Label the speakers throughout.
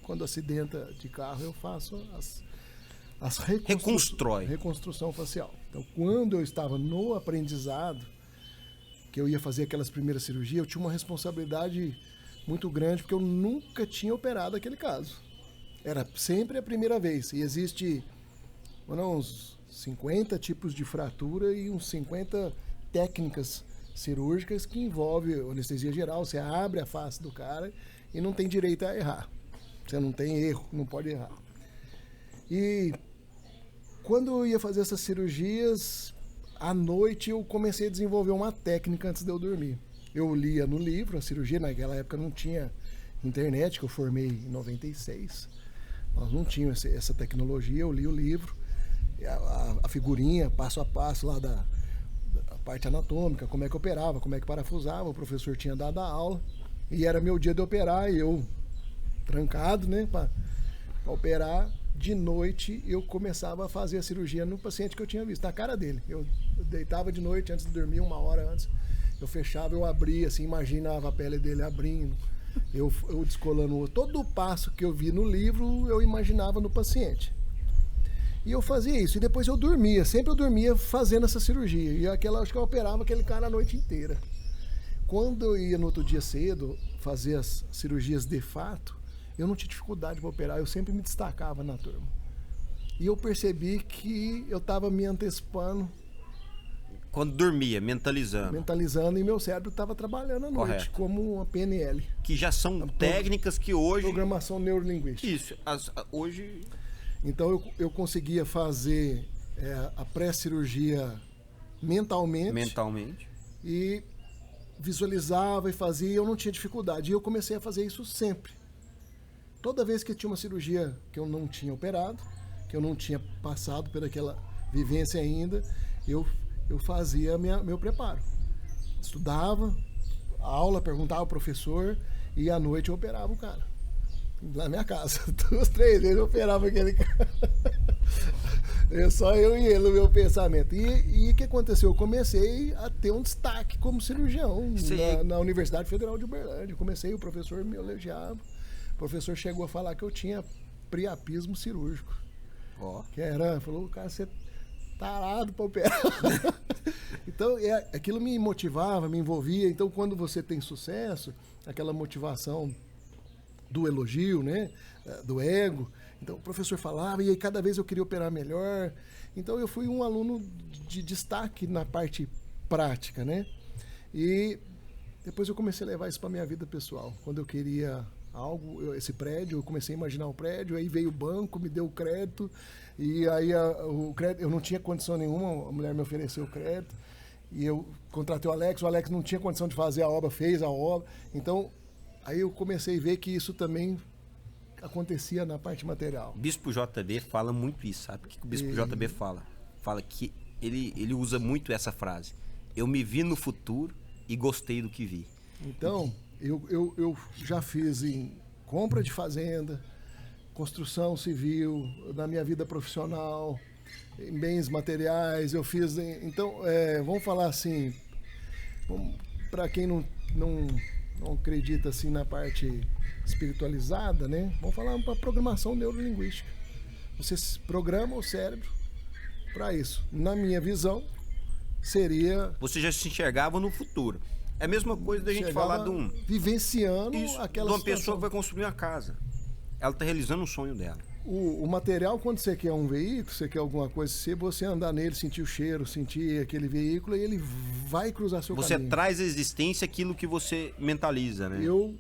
Speaker 1: quando acidenta de carro, eu faço as reconstrução facial. Então, quando eu estava no aprendizado, que eu ia fazer aquelas primeiras cirurgias, eu tinha uma responsabilidade muito grande, porque eu nunca tinha operado aquele caso. Era sempre a primeira vez. E existe uns 50 tipos de fratura e uns 50 técnicas cirúrgicas que envolvem anestesia geral. Você abre a face do cara e não tem direito a errar. Você não tem erro, não pode errar. E quando eu ia fazer essas cirurgias, à noite eu comecei a desenvolver uma técnica antes de eu dormir. Eu lia no livro, a cirurgia, naquela época não tinha internet, que eu formei em 96. Nós não tínhamos essa tecnologia, eu li o livro, a figurinha, passo a passo lá da parte anatômica, como é que operava, como é que parafusava, o professor tinha dado a aula, e era meu dia de operar, e eu, trancado, né, para operar. De noite eu começava a fazer a cirurgia no paciente que eu tinha visto, na cara dele. Eu deitava de noite antes de dormir, 1 hora antes. Eu fechava, eu abria, assim, imaginava a pele dele abrindo, eu descolando. Todo o passo que eu vi no livro, eu imaginava no paciente. E eu fazia isso, e depois eu dormia, sempre eu dormia fazendo essa cirurgia. E acho que eu operava aquele cara a noite inteira. Quando eu ia no outro dia cedo fazer as cirurgias de fato, eu não tinha dificuldade para operar, eu sempre me destacava na turma. E eu percebi que eu estava me antecipando.
Speaker 2: Quando dormia, mentalizando.
Speaker 1: Mentalizando, e meu cérebro estava trabalhando à noite, como uma PNL.
Speaker 2: Que já são técnicas que hoje...
Speaker 1: Programação neurolinguística.
Speaker 2: Isso, hoje...
Speaker 1: Então eu conseguia fazer a pré-cirurgia mentalmente. E visualizava e fazia, e eu não tinha dificuldade. E eu comecei a fazer isso sempre. Toda vez que tinha uma cirurgia que eu não tinha operado, que eu não tinha passado por aquela vivência ainda, eu fazia meu preparo. Estudava, aula, perguntava ao professor, e à noite eu operava o cara. Na minha casa. 2, 3 vezes eu operava aquele cara. Só eu e ele no meu pensamento. E o que aconteceu? Eu comecei a ter um destaque como cirurgião na Universidade Federal de Uberlândia. O professor me elogiava. O professor chegou a falar que eu tinha priapismo cirúrgico. Falou, cara, você tarado para operar. Então, aquilo me motivava, me envolvia. Então, quando você tem sucesso, aquela motivação do elogio, né, do ego. Então, o professor falava, e aí cada vez eu queria operar melhor. Então, eu fui um aluno de destaque na parte prática, né? E depois eu comecei a levar isso para minha vida pessoal. Quando eu queria esse prédio, eu comecei a imaginar o prédio, aí veio o banco, me deu o crédito, e aí o crédito, eu não tinha condição nenhuma, a mulher me ofereceu o crédito, e eu contratei o Alex não tinha condição de fazer a obra, fez a obra. Então, aí eu comecei a ver que isso também acontecia na parte material.
Speaker 2: Bispo JB fala muito isso, sabe? O que o Bispo JB fala? Fala que ele usa muito essa frase: eu me vi no futuro e gostei do que vi.
Speaker 1: Então, eu já fiz em compra de fazenda, construção civil, na minha vida profissional, em bens materiais, eu fiz... Então, vamos falar assim, para quem não acredita assim na parte espiritualizada, né? Vamos falar para programação neurolinguística. Você programa o cérebro para isso. Na minha visão, seria...
Speaker 2: Você já se enxergava no futuro. É a mesma coisa da gente falar de um...
Speaker 1: Vivenciando aquela
Speaker 2: de uma
Speaker 1: situação.
Speaker 2: pessoa que vai construir uma casa. Ela está realizando um sonho dela.
Speaker 1: O material, quando você quer um veículo, você quer alguma coisa, se você andar nele, sentir o cheiro, sentir aquele veículo, ele vai cruzar seu caminho.
Speaker 2: Você traz à existência aquilo que você mentaliza, né?
Speaker 1: Eu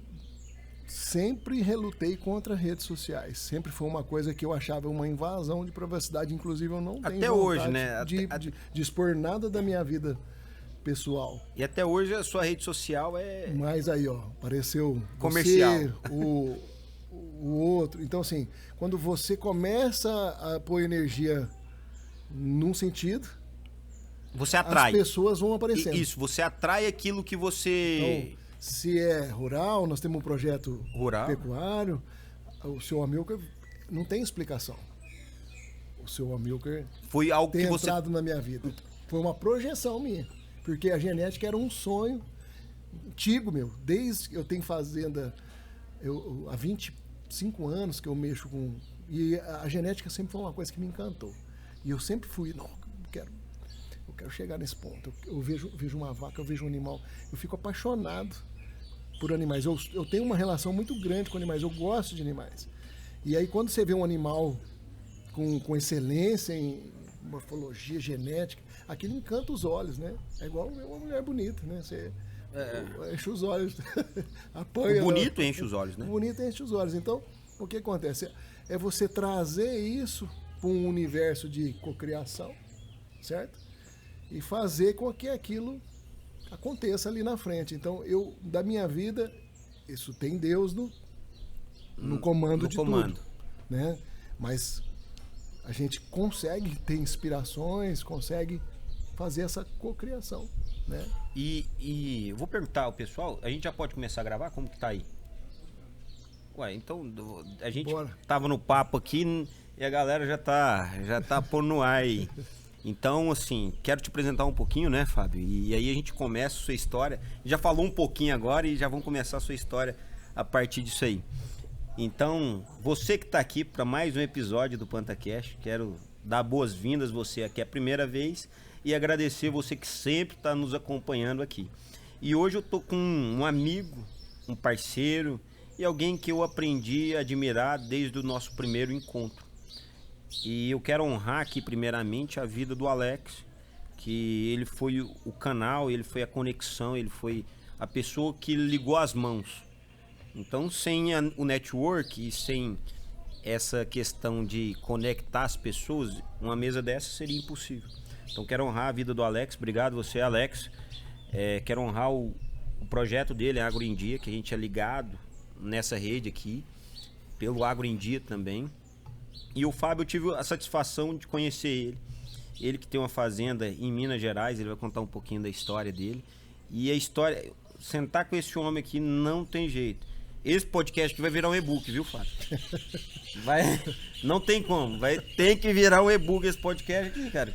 Speaker 1: sempre relutei contra redes sociais. Sempre foi uma coisa que eu achava uma invasão de privacidade. Inclusive, eu não tenho
Speaker 2: até hoje, né?
Speaker 1: de expor nada da minha vida pessoal.
Speaker 2: E até hoje a sua rede social é...
Speaker 1: Mas aí, apareceu
Speaker 2: comercial.
Speaker 1: Você, o outro. Então, assim, quando você começa a pôr energia num sentido,
Speaker 2: você atrai.
Speaker 1: As pessoas vão aparecendo.
Speaker 2: Isso, você atrai aquilo que você...
Speaker 1: Então, se é rural, nós temos um projeto pecuário, o seu Amilcar não tem explicação. O seu Amilcar
Speaker 2: foi algo
Speaker 1: tem
Speaker 2: que você...
Speaker 1: entrado na minha vida. Foi uma projeção minha. Porque a genética era um sonho antigo meu. Desde que eu tenho fazenda há 20 5 anos que eu mexo com... E a genética sempre foi uma coisa que me encantou. E eu sempre fui, não, eu quero chegar nesse ponto. Eu vejo uma vaca, eu vejo um animal, eu fico apaixonado por animais. Eu tenho uma relação muito grande com animais, eu gosto de animais. E aí quando você vê um animal com excelência em morfologia, genética, aquilo encanta os olhos, né? É igual uma mulher bonita, né? Você enche os olhos, apanha.
Speaker 2: O bonito enche os olhos, né?
Speaker 1: O bonito enche os olhos. Então, o que acontece? É você trazer isso para um universo de cocriação, certo? E fazer com que aquilo aconteça ali na frente. Então, da minha vida, isso tem Deus no comando de tudo, né? Mas a gente consegue ter inspirações, consegue fazer essa cocriação, né?
Speaker 2: E vou perguntar ao pessoal, a gente já pode começar a gravar? Como que tá aí? Ué, então a gente tava no papo aqui e a galera já tá pondo no ar aí. Então, assim, quero te apresentar um pouquinho, né, Fábio? E aí a gente começa a sua história. Já falou um pouquinho agora e já vamos começar a sua história a partir disso aí. Então, você que está aqui para mais um episódio do PantaCast, quero dar boas-vindas você aqui a primeira vez e agradecer você que sempre está nos acompanhando aqui. E hoje eu tô com um amigo, um parceiro e alguém que eu aprendi a admirar desde o nosso primeiro encontro. E eu quero honrar aqui primeiramente a vida do Alex, que ele foi o canal, ele foi a conexão, ele foi a pessoa que ligou as mãos. Então, sem o network e sem essa questão de conectar as pessoas, uma mesa dessa seria impossível. Então, quero honrar a vida do Alex. Obrigado você, Alex. Quero honrar o projeto dele, Agro em Dia, que a gente é ligado nessa rede aqui, pelo Agro em Dia também. E o Fábio, eu tive a satisfação de conhecer ele. Ele que tem uma fazenda em Minas Gerais, ele vai contar um pouquinho da história dele. E a história, sentar com esse homem aqui não tem jeito. Esse podcast aqui vai virar um e-book, viu, Fábio? Não tem como, tem que virar um e-book esse podcast aqui, cara.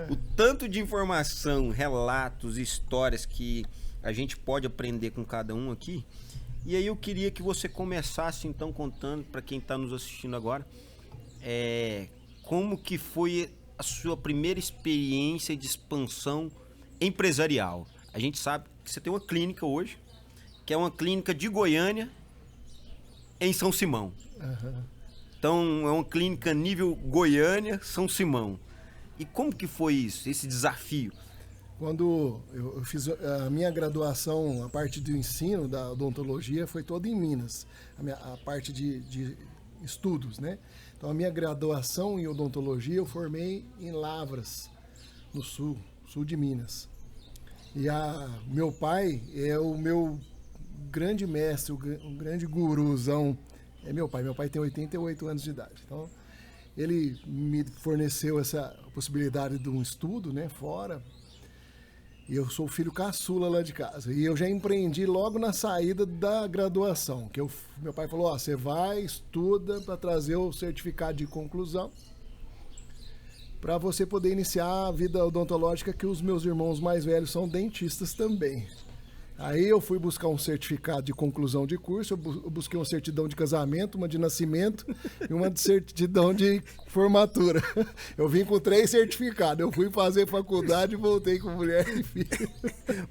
Speaker 2: O tanto de informação, relatos, histórias que a gente pode aprender com cada um aqui. E aí eu queria que você começasse então contando para quem está nos assistindo agora, como que foi a sua primeira experiência de expansão empresarial. A gente sabe que você tem uma clínica hoje, que é uma clínica de Goiânia, em São Simão. Uhum. Então é uma clínica nível Goiânia, São Simão. E como que foi isso, esse desafio?
Speaker 1: Quando eu fiz a minha graduação, a parte do ensino da odontologia foi toda em Minas, a parte de estudos, né? Então a minha graduação em odontologia eu formei em Lavras, no sul de Minas. E meu pai é o meu grande mestre, um grande guruzão, é meu pai. Meu pai tem 88 anos de idade. Então, ele me forneceu essa possibilidade de um estudo, né, fora. E eu sou o filho caçula lá de casa. E eu já empreendi logo na saída da graduação. Que meu pai falou, você vai, estuda para trazer o certificado de conclusão para você poder iniciar a vida odontológica, que os meus irmãos mais velhos são dentistas também. Aí eu fui buscar um certificado de conclusão de curso, eu busquei uma certidão de casamento, uma de nascimento e uma de certidão de formatura. Eu vim com 3 certificados, eu fui fazer faculdade e voltei com mulher e filho.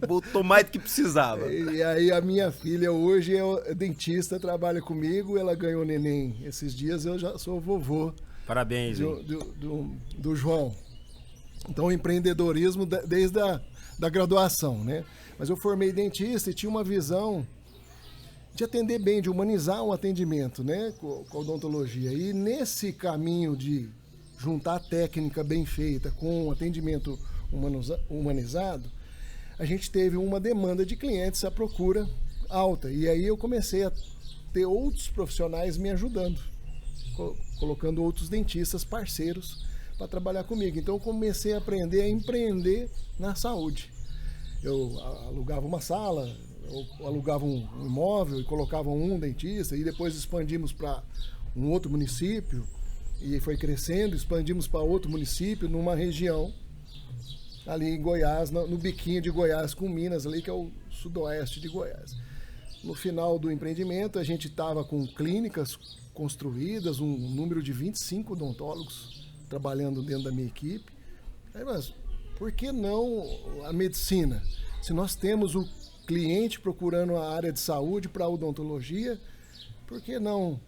Speaker 2: Botou mais do que precisava.
Speaker 1: E aí a minha filha hoje é dentista, trabalha comigo, ela ganhou neném esses dias, eu já sou vovô.
Speaker 2: Parabéns,
Speaker 1: do João. Então o empreendedorismo desde da graduação, né? Mas eu formei dentista e tinha uma visão de atender bem, de humanizar o atendimento, né, com a odontologia. E nesse caminho de juntar a técnica bem feita com o atendimento humanizado, a gente teve uma demanda de clientes, a procura alta. E aí eu comecei a ter outros profissionais me ajudando, colocando outros dentistas parceiros para trabalhar comigo. Então eu comecei a aprender a empreender na saúde. Eu alugava uma sala, eu alugava um imóvel e colocava um dentista, e depois expandimos para um outro município, e foi crescendo, expandimos para outro município, numa região ali em Goiás, no biquinho de Goiás com Minas, ali que é o sudoeste de Goiás. no final do empreendimento, a gente estava com clínicas construídas, um número de 25 odontólogos trabalhando dentro da minha equipe. Aí, mas por que não a medicina? Se nós temos o cliente procurando a área de saúde para a odontologia, por que não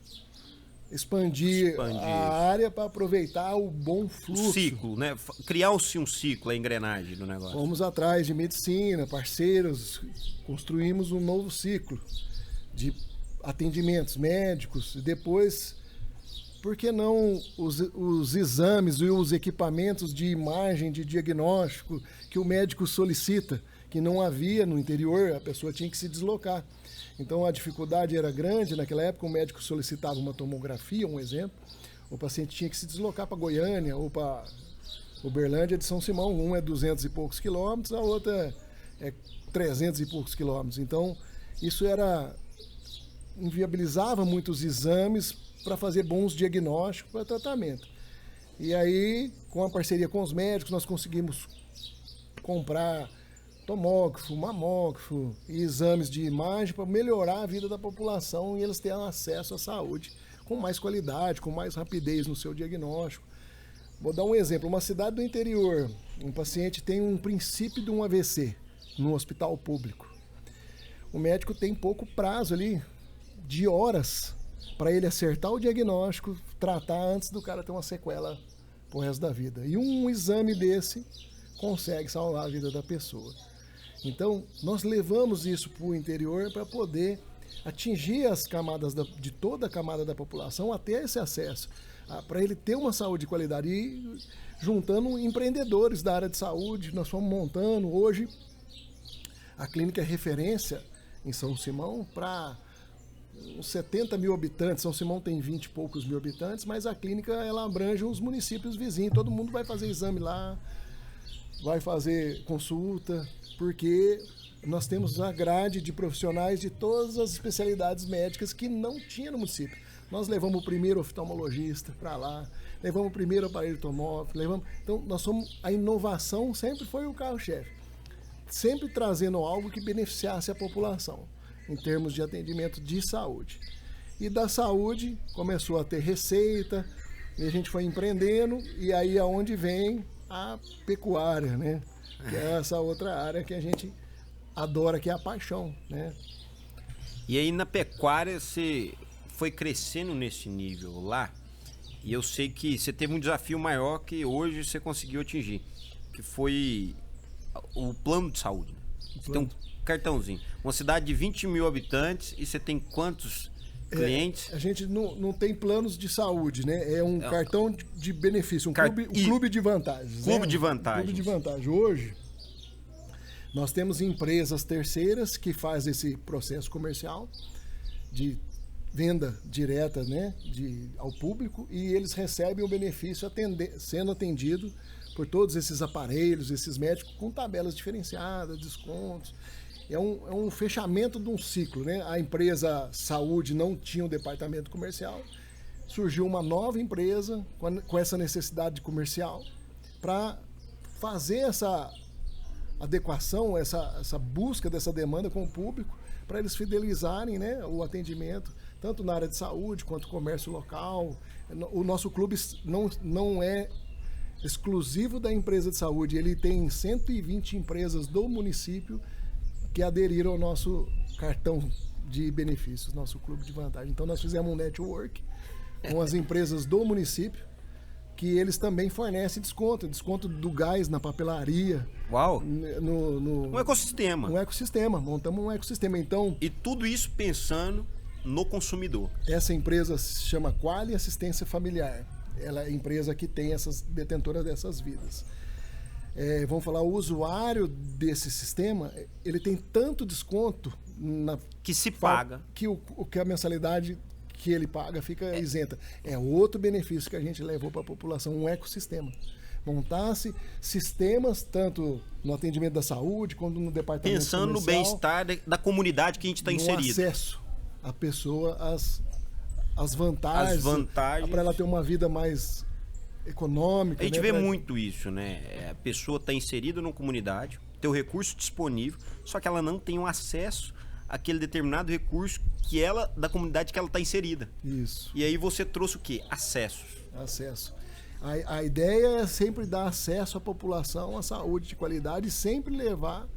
Speaker 1: expandir a área para aproveitar o bom fluxo?
Speaker 2: O ciclo, né? Criar-se um ciclo, a engrenagem do negócio.
Speaker 1: Fomos atrás de medicina, parceiros, construímos um novo ciclo de atendimentos médicos. E depois, por que não os exames e os equipamentos de imagem, de diagnóstico que o médico solicita, que não havia no interior, a pessoa tinha que se deslocar. Então a dificuldade era grande, naquela época o médico solicitava uma tomografia, um exemplo, o paciente tinha que se deslocar para Goiânia ou para Uberlândia de São Simão, um é 200 e poucos quilômetros, a outra é 300 e poucos quilômetros. Então isso inviabilizava muitos exames para fazer bons diagnósticos para tratamento. E aí, com a parceria com os médicos, nós conseguimos comprar tomógrafo, mamógrafo e exames de imagem para melhorar a vida da população e eles terem acesso à saúde com mais qualidade, com mais rapidez no seu diagnóstico. Vou dar um exemplo. Uma cidade do interior, um paciente tem um princípio de um AVC no hospital público. O médico tem pouco prazo ali, de horas, para ele acertar o diagnóstico, tratar antes do cara ter uma sequela pro resto da vida. E um exame desse consegue salvar a vida da pessoa. Então, nós levamos isso para o interior para poder atingir as camadas de toda a camada da população até esse acesso, para ele ter uma saúde de qualidade. E juntando empreendedores da área de saúde, nós fomos montando. Hoje, a clínica é referência em São Simão para uns 70 mil habitantes. São Simão tem 20 e poucos mil habitantes, mas a clínica ela abrange os municípios vizinhos. Todo mundo vai fazer exame lá, vai fazer consulta, porque nós temos a grade de profissionais de todas as especialidades médicas que não tinha no município. Nós levamos o primeiro oftalmologista para lá, levamos o primeiro aparelho tomógrafo, então a inovação sempre foi o carro-chefe, sempre trazendo algo que beneficiasse a população em termos de atendimento de saúde. E da saúde começou a ter receita, e a gente foi empreendendo, e aí aonde vem a pecuária, né? Que é essa outra área que a gente adora, que é a paixão, né?
Speaker 2: E aí na pecuária você foi crescendo nesse nível lá, e eu sei que você teve um desafio maior que hoje você conseguiu atingir, que foi o plano de saúde. Você tem um cartãozinho, uma cidade de 20 mil habitantes, e você tem quantos clientes?
Speaker 1: A gente não tem planos de saúde, né? É um cartão de benefício, um clube de vantagens.
Speaker 2: Clube de vantagens.
Speaker 1: Clube de vantagem. Hoje, nós temos empresas terceiras que fazem esse processo comercial de venda direta, né, ao público, e eles recebem o benefício sendo atendido por todos esses aparelhos, esses médicos com tabelas diferenciadas, descontos. É um fechamento de um ciclo, né? A empresa saúde não tinha um departamento comercial, surgiu uma nova empresa com essa necessidade de comercial para fazer essa adequação, essa busca dessa demanda com o público, para eles fidelizarem, né, o atendimento, tanto na área de saúde quanto comércio local. O nosso clube não é exclusivo da empresa de saúde, ele tem 120 empresas do município que aderiram ao nosso cartão de benefícios, nosso clube de vantagem. Então nós fizemos um network com as empresas do município, que eles também fornecem desconto do gás na papelaria.
Speaker 2: Uau! Um ecossistema.
Speaker 1: Um ecossistema, montamos um ecossistema. Então,
Speaker 2: e tudo isso pensando no consumidor.
Speaker 1: Essa empresa se chama Quali Assistência Familiar. Ela é a empresa que tem essas detentoras dessas vidas. Vamos falar, o usuário desse sistema, ele tem tanto desconto
Speaker 2: que se paga,
Speaker 1: que a mensalidade que ele paga fica isenta. É outro benefício que a gente levou para a população, um ecossistema. Montar-se sistemas, tanto no atendimento da saúde, quanto no departamento
Speaker 2: pensando
Speaker 1: comercial,
Speaker 2: no bem-estar da comunidade que a gente está inserido.
Speaker 1: Acesso à pessoa às vantagens, para ela ter uma vida mais econômica.
Speaker 2: A gente vê muito isso, né? A pessoa está inserida numa comunidade, tem o recurso disponível, só que ela não tem um acesso aquele determinado recurso da comunidade que ela está inserida.
Speaker 1: Isso.
Speaker 2: E aí você trouxe o quê? Acesso.
Speaker 1: A ideia é sempre dar acesso à população à saúde de qualidade e sempre levar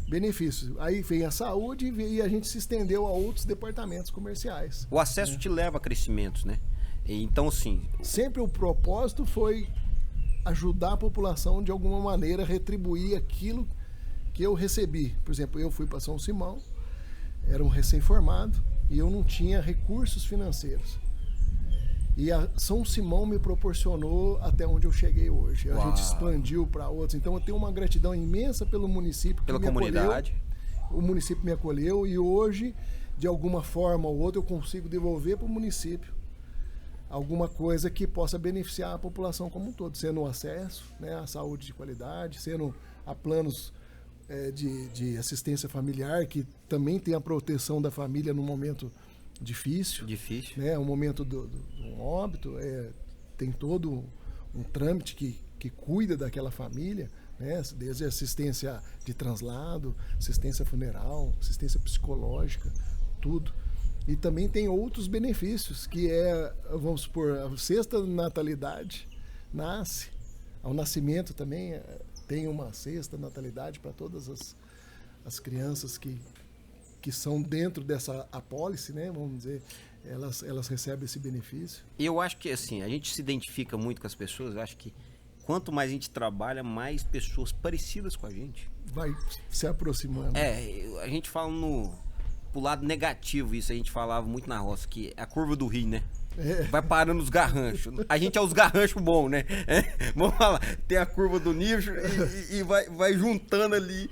Speaker 1: benefícios. Aí vem a saúde e a gente se estendeu a outros departamentos comerciais.
Speaker 2: O acesso te leva a crescimentos, né? Então, assim...
Speaker 1: Sempre o propósito foi ajudar a população de alguma maneira, retribuir aquilo que eu recebi. Por exemplo, eu fui para São Simão, era um recém-formado e eu não tinha recursos financeiros. E a São Simão me proporcionou até onde eu cheguei hoje. A gente expandiu para outros. Então eu tenho uma gratidão imensa pelo município
Speaker 2: pela comunidade.
Speaker 1: O município me acolheu e hoje, de alguma forma ou outra, eu consigo devolver para o município alguma coisa que possa beneficiar a população como um todo, sendo o acesso, né, à saúde de qualidade, sendo a planos de assistência familiar, que também tem a proteção da família no momento difícil. Né, o momento do óbito, tem todo um trâmite que cuida daquela família, né, desde assistência de translado, assistência funeral, assistência psicológica, tudo. E também tem outros benefícios, que vamos supor, a sexta natalidade nasce, ao nascimento também tem uma sexta natalidade para todas as crianças que são dentro dessa apólice, né, vamos dizer, elas recebem esse benefício.
Speaker 2: E eu acho que assim, a gente se identifica muito com as pessoas, eu acho que quanto mais a gente trabalha, mais pessoas parecidas com a gente
Speaker 1: vai se aproximando.
Speaker 2: A gente fala pro lado negativo, isso a gente falava muito na roça, que é a curva do rio, né? Vai parando os garranchos. A gente é os garranchos bons, né? Vamos falar, tem a curva do nível e vai juntando ali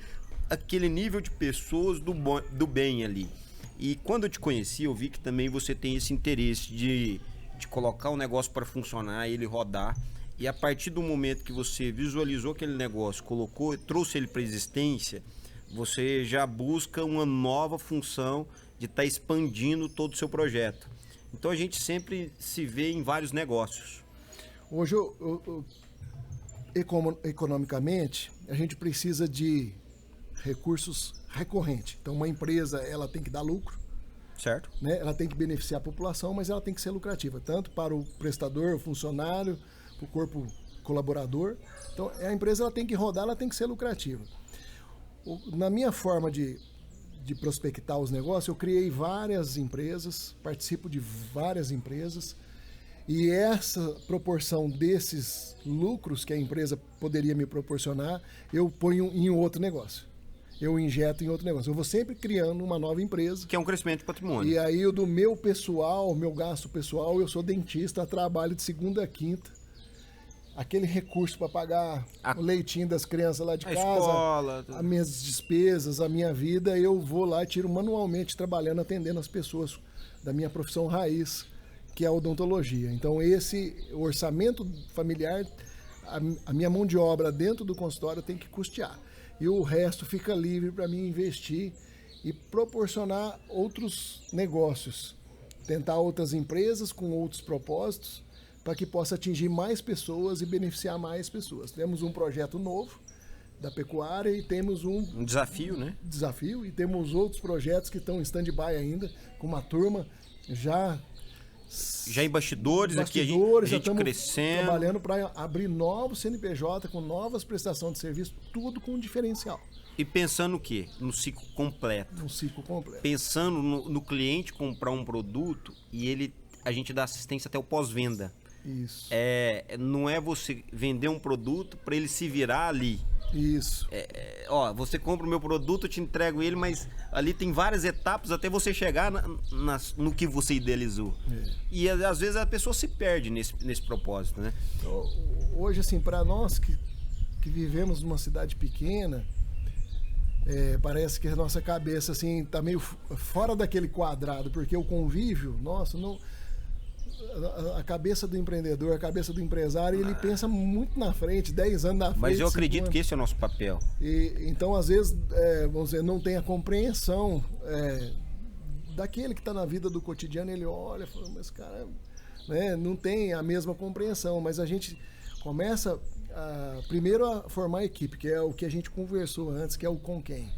Speaker 2: aquele nível de pessoas do bem ali. E quando eu te conheci, eu vi que também você tem esse interesse de colocar o negócio para funcionar, ele rodar. E a partir do momento que você visualizou aquele negócio, trouxe ele para existência, você já busca uma nova função de estar expandindo todo o seu projeto. Então a gente sempre se vê em vários negócios.
Speaker 1: Hoje, economicamente, a gente precisa de recursos recorrentes. Então uma empresa, ela tem que dar lucro.
Speaker 2: Certo.
Speaker 1: Né? Ela tem que beneficiar a população, mas ela tem que ser lucrativa, tanto para o prestador, o funcionário, para o corpo colaborador. Então a empresa ela tem que rodar, ela tem que ser lucrativa. Na minha forma de prospectar os negócios, eu criei várias empresas, participo de várias empresas, e essa proporção desses lucros que a empresa poderia me proporcionar, eu ponho em outro negócio. Eu injeto em outro negócio. Eu vou sempre criando uma nova empresa.
Speaker 2: Que é um crescimento de patrimônio.
Speaker 1: E aí, do meu pessoal, meu gasto pessoal, eu sou dentista, trabalho de segunda a quinta. Aquele recurso para pagar o leitinho das crianças lá de casa,
Speaker 2: escola,
Speaker 1: as minhas despesas, a minha vida, eu vou lá e tiro manualmente, trabalhando, atendendo as pessoas da minha profissão raiz, que é a odontologia. Então, esse orçamento familiar, a minha mão de obra dentro do consultório tem que custear. E o resto fica livre para mim investir e proporcionar outros negócios, tentar outras empresas com outros propósitos, para que possa atingir mais pessoas e beneficiar mais pessoas. Temos um projeto novo da pecuária e temos um
Speaker 2: desafio, né?
Speaker 1: Desafio, e temos outros projetos que estão em stand-by ainda, com uma turma já
Speaker 2: em bastidores aqui, a gente crescendo.
Speaker 1: Trabalhando para abrir novos CNPJ com novas prestações de serviço, tudo com um diferencial.
Speaker 2: E pensando o quê? No ciclo completo.
Speaker 1: No ciclo completo.
Speaker 2: Pensando no cliente comprar um produto e a gente dá assistência até o pós-venda.
Speaker 1: Isso.
Speaker 2: Não é você vender um produto para ele se virar ali.
Speaker 1: Isso.
Speaker 2: Você compra o meu produto, eu te entrego ele, mas ali tem várias etapas até você chegar no que você idealizou. E às vezes a pessoa se perde nesse propósito, né?
Speaker 1: Hoje, assim, para nós que vivemos numa cidade pequena, parece que a nossa cabeça assim tá meio fora daquele quadrado, porque o convívio, nossa, não... A cabeça do empreendedor, a cabeça do empresário, ele pensa muito na frente, 10 anos na frente.
Speaker 2: Mas eu acredito que esse é o nosso papel.
Speaker 1: Então, às vezes, vamos dizer, não tem a compreensão daquele que está na vida do cotidiano. Ele olha e fala, mas cara, né, não tem a mesma compreensão. Mas a gente começa primeiro a formar a equipe, que é o que a gente conversou antes, que é o com quem.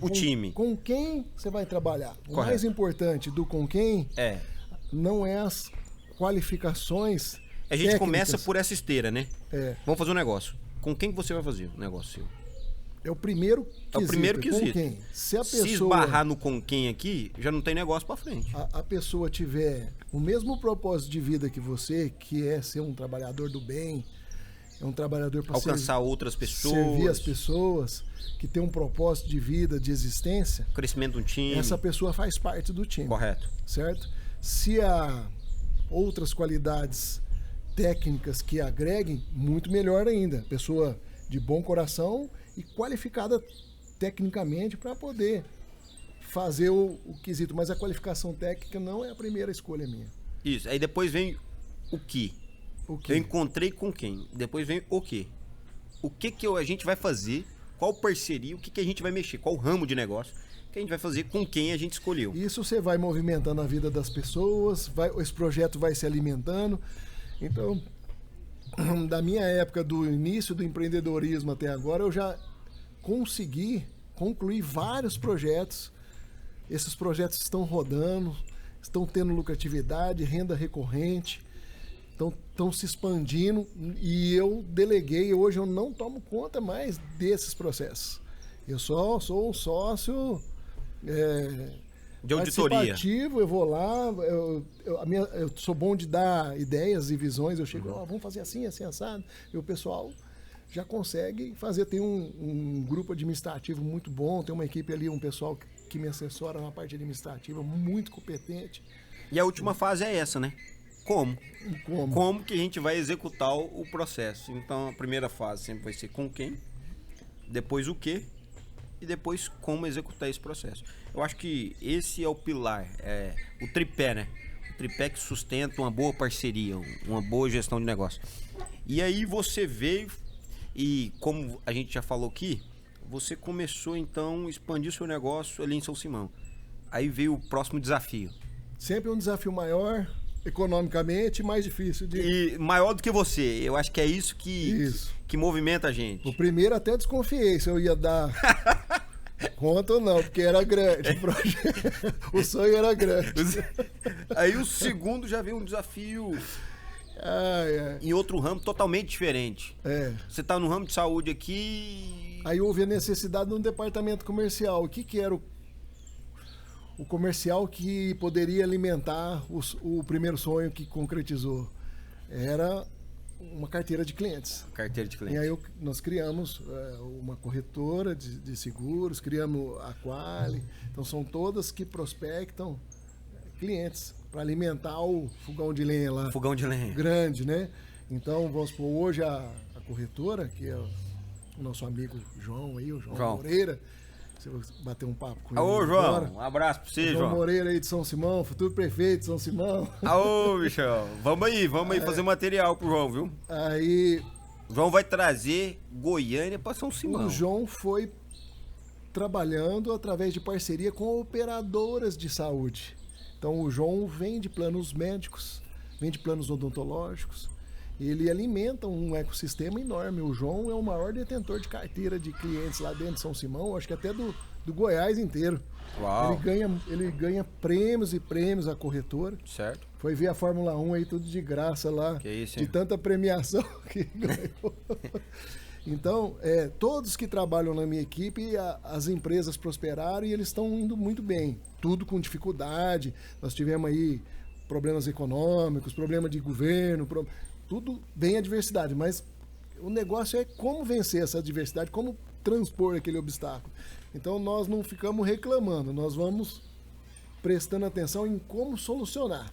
Speaker 2: O time.
Speaker 1: Com quem você vai trabalhar. O mais importante do com quem não é as qualificações.
Speaker 2: A gente começa por essa esteira, né?
Speaker 1: Vamos
Speaker 2: fazer um negócio. Com quem você vai fazer o negócio seu?
Speaker 1: É o primeiro quesito.
Speaker 2: É o primeiro quesito.
Speaker 1: Com quem? Se
Speaker 2: esbarrar no com quem aqui, já não tem negócio pra frente.
Speaker 1: A pessoa tiver o mesmo propósito de vida que você, que é ser um trabalhador do bem, é um trabalhador para
Speaker 2: alcançar outras pessoas,
Speaker 1: servir as pessoas, que tem um propósito de vida, de existência.
Speaker 2: Crescimento do time.
Speaker 1: Essa pessoa faz parte do time.
Speaker 2: Correto.
Speaker 1: Certo? Se há outras qualidades técnicas que agreguem, muito melhor ainda. Pessoa de bom coração e qualificada tecnicamente para poder fazer o quesito. Mas a qualificação técnica não é a primeira escolha minha.
Speaker 2: Isso. Aí depois vem o que. Eu encontrei com quem? Depois vem o que. O que a gente vai fazer, qual parceria, o que a gente vai mexer, qual ramo de negócio que a gente vai fazer com quem a gente escolheu.
Speaker 1: Isso você vai movimentando a vida das pessoas, esse projeto vai se alimentando. Então, da minha época, do início do empreendedorismo até agora, eu já consegui concluir vários projetos. Esses projetos estão rodando, estão tendo lucratividade, renda recorrente, estão se expandindo e eu deleguei. Hoje eu não tomo conta mais desses processos. Eu só sou um sócio
Speaker 2: de auditoria.
Speaker 1: Eu vou lá, eu sou bom de dar ideias e visões. Eu chego, vamos fazer assim, assim, assado. E o pessoal já consegue fazer. Tem um grupo administrativo muito bom, tem uma equipe ali, um pessoal que me assessora na parte administrativa, muito competente.
Speaker 2: E a última fase é essa, né? Como que a gente vai executar o processo. Então a primeira fase sempre vai ser com quem, depois o que e depois como executar esse processo. Eu acho que esse é o pilar, o tripé, né? O tripé que sustenta uma boa parceria, uma boa gestão de negócio. E aí você veio e, como a gente já falou aqui, você começou então a expandir o seu negócio ali em São Simão. Aí veio o próximo desafio.
Speaker 1: Sempre um desafio maior, economicamente, mais difícil
Speaker 2: e maior do que você. Eu acho que é isso que movimenta a gente.
Speaker 1: O primeiro até desconfiei se eu ia dar conta ou não, porque era grande o projeto. O sonho era grande.
Speaker 2: Aí o segundo já veio um desafio em outro ramo totalmente diferente. Você está no ramo de saúde aqui.
Speaker 1: Aí houve a necessidade de um departamento comercial. O que era o comercial que poderia alimentar o primeiro sonho que concretizou? Era uma carteira de clientes. E aí nós criamos uma corretora de seguros, criamos a Quali. Então são todas que prospectam clientes para alimentar o fogão de lenha lá.
Speaker 2: Fogão de lenha.
Speaker 1: Grande, né? Então vamos supor, hoje a corretora, que é o nosso amigo João aí, o João Moreira. Você vai bater um papo com ele.
Speaker 2: Ô, João, agora. Um abraço pra você, João.
Speaker 1: Moreira aí de São Simão, futuro prefeito de São Simão.
Speaker 2: Ô, bichão, vamos aí fazer material pro João, viu?
Speaker 1: Aí...
Speaker 2: O João vai trazer Goiânia pra São Simão.
Speaker 1: O João foi trabalhando através de parceria com operadoras de saúde. Então o João vende planos médicos, vende planos odontológicos. Ele alimenta um ecossistema enorme. O João é o maior detentor de carteira de clientes lá dentro de São Simão, acho que até do Goiás inteiro.
Speaker 2: Uau.
Speaker 1: Ele ganha prêmios e prêmios a corretora.
Speaker 2: Certo.
Speaker 1: Foi ver a Fórmula 1 aí tudo de graça lá,
Speaker 2: que isso,
Speaker 1: de tanta premiação que ganhou. Então, todos que trabalham na minha equipe, as empresas prosperaram e eles estão indo muito bem. Tudo com dificuldade. Nós tivemos aí problemas econômicos, problema de governo, tudo bem adversidade, mas o negócio é como vencer essa adversidade, como transpor aquele obstáculo. Então nós não ficamos reclamando, nós vamos prestando atenção em como solucionar,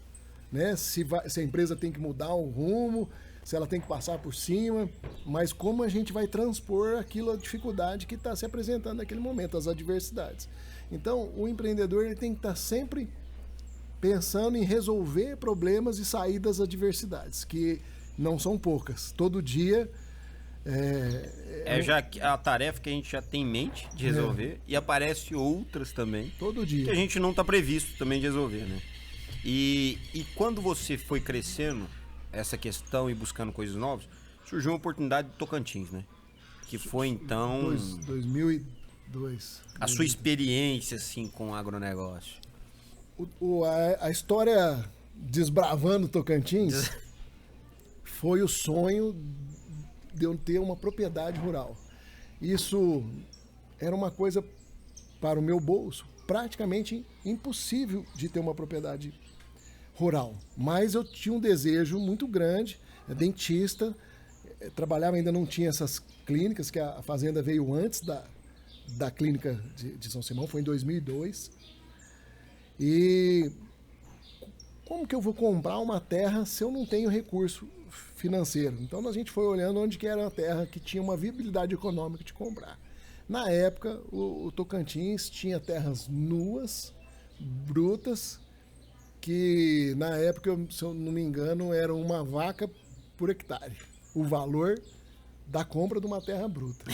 Speaker 1: né? Se a empresa tem que mudar o rumo, se ela tem que passar por cima, mas como a gente vai transpor aquilo, a dificuldade que está se apresentando naquele momento, as adversidades. Então o empreendedor ele tem que estar sempre pensando em resolver problemas e sair das adversidades, que não são poucas. Todo dia...
Speaker 2: já a tarefa que a gente já tem em mente de resolver e aparece outras também.
Speaker 1: Todo dia.
Speaker 2: Que a gente não está previsto também de resolver, né? E quando você foi crescendo essa questão e buscando coisas novas, Surgiu uma oportunidade do Tocantins, né? Que foi então...
Speaker 1: 2002.
Speaker 2: A sua experiência, assim, com o agronegócio.
Speaker 1: A história desbravando Tocantins foi o sonho de eu ter uma propriedade rural. Isso era uma coisa, para o meu bolso, praticamente impossível de ter uma propriedade rural. Mas eu tinha um desejo muito grande, dentista, trabalhava, ainda não tinha essas clínicas, que a fazenda veio antes da clínica de São Simão, foi em 2002. E como que eu vou comprar uma terra se eu não tenho recurso financeiro? Então a gente foi olhando onde que era a terra que tinha uma viabilidade econômica de comprar. Na época, o Tocantins tinha terras nuas, brutas, que na época, se eu não me engano, era uma vaca por hectare. O valor da compra de uma terra bruta.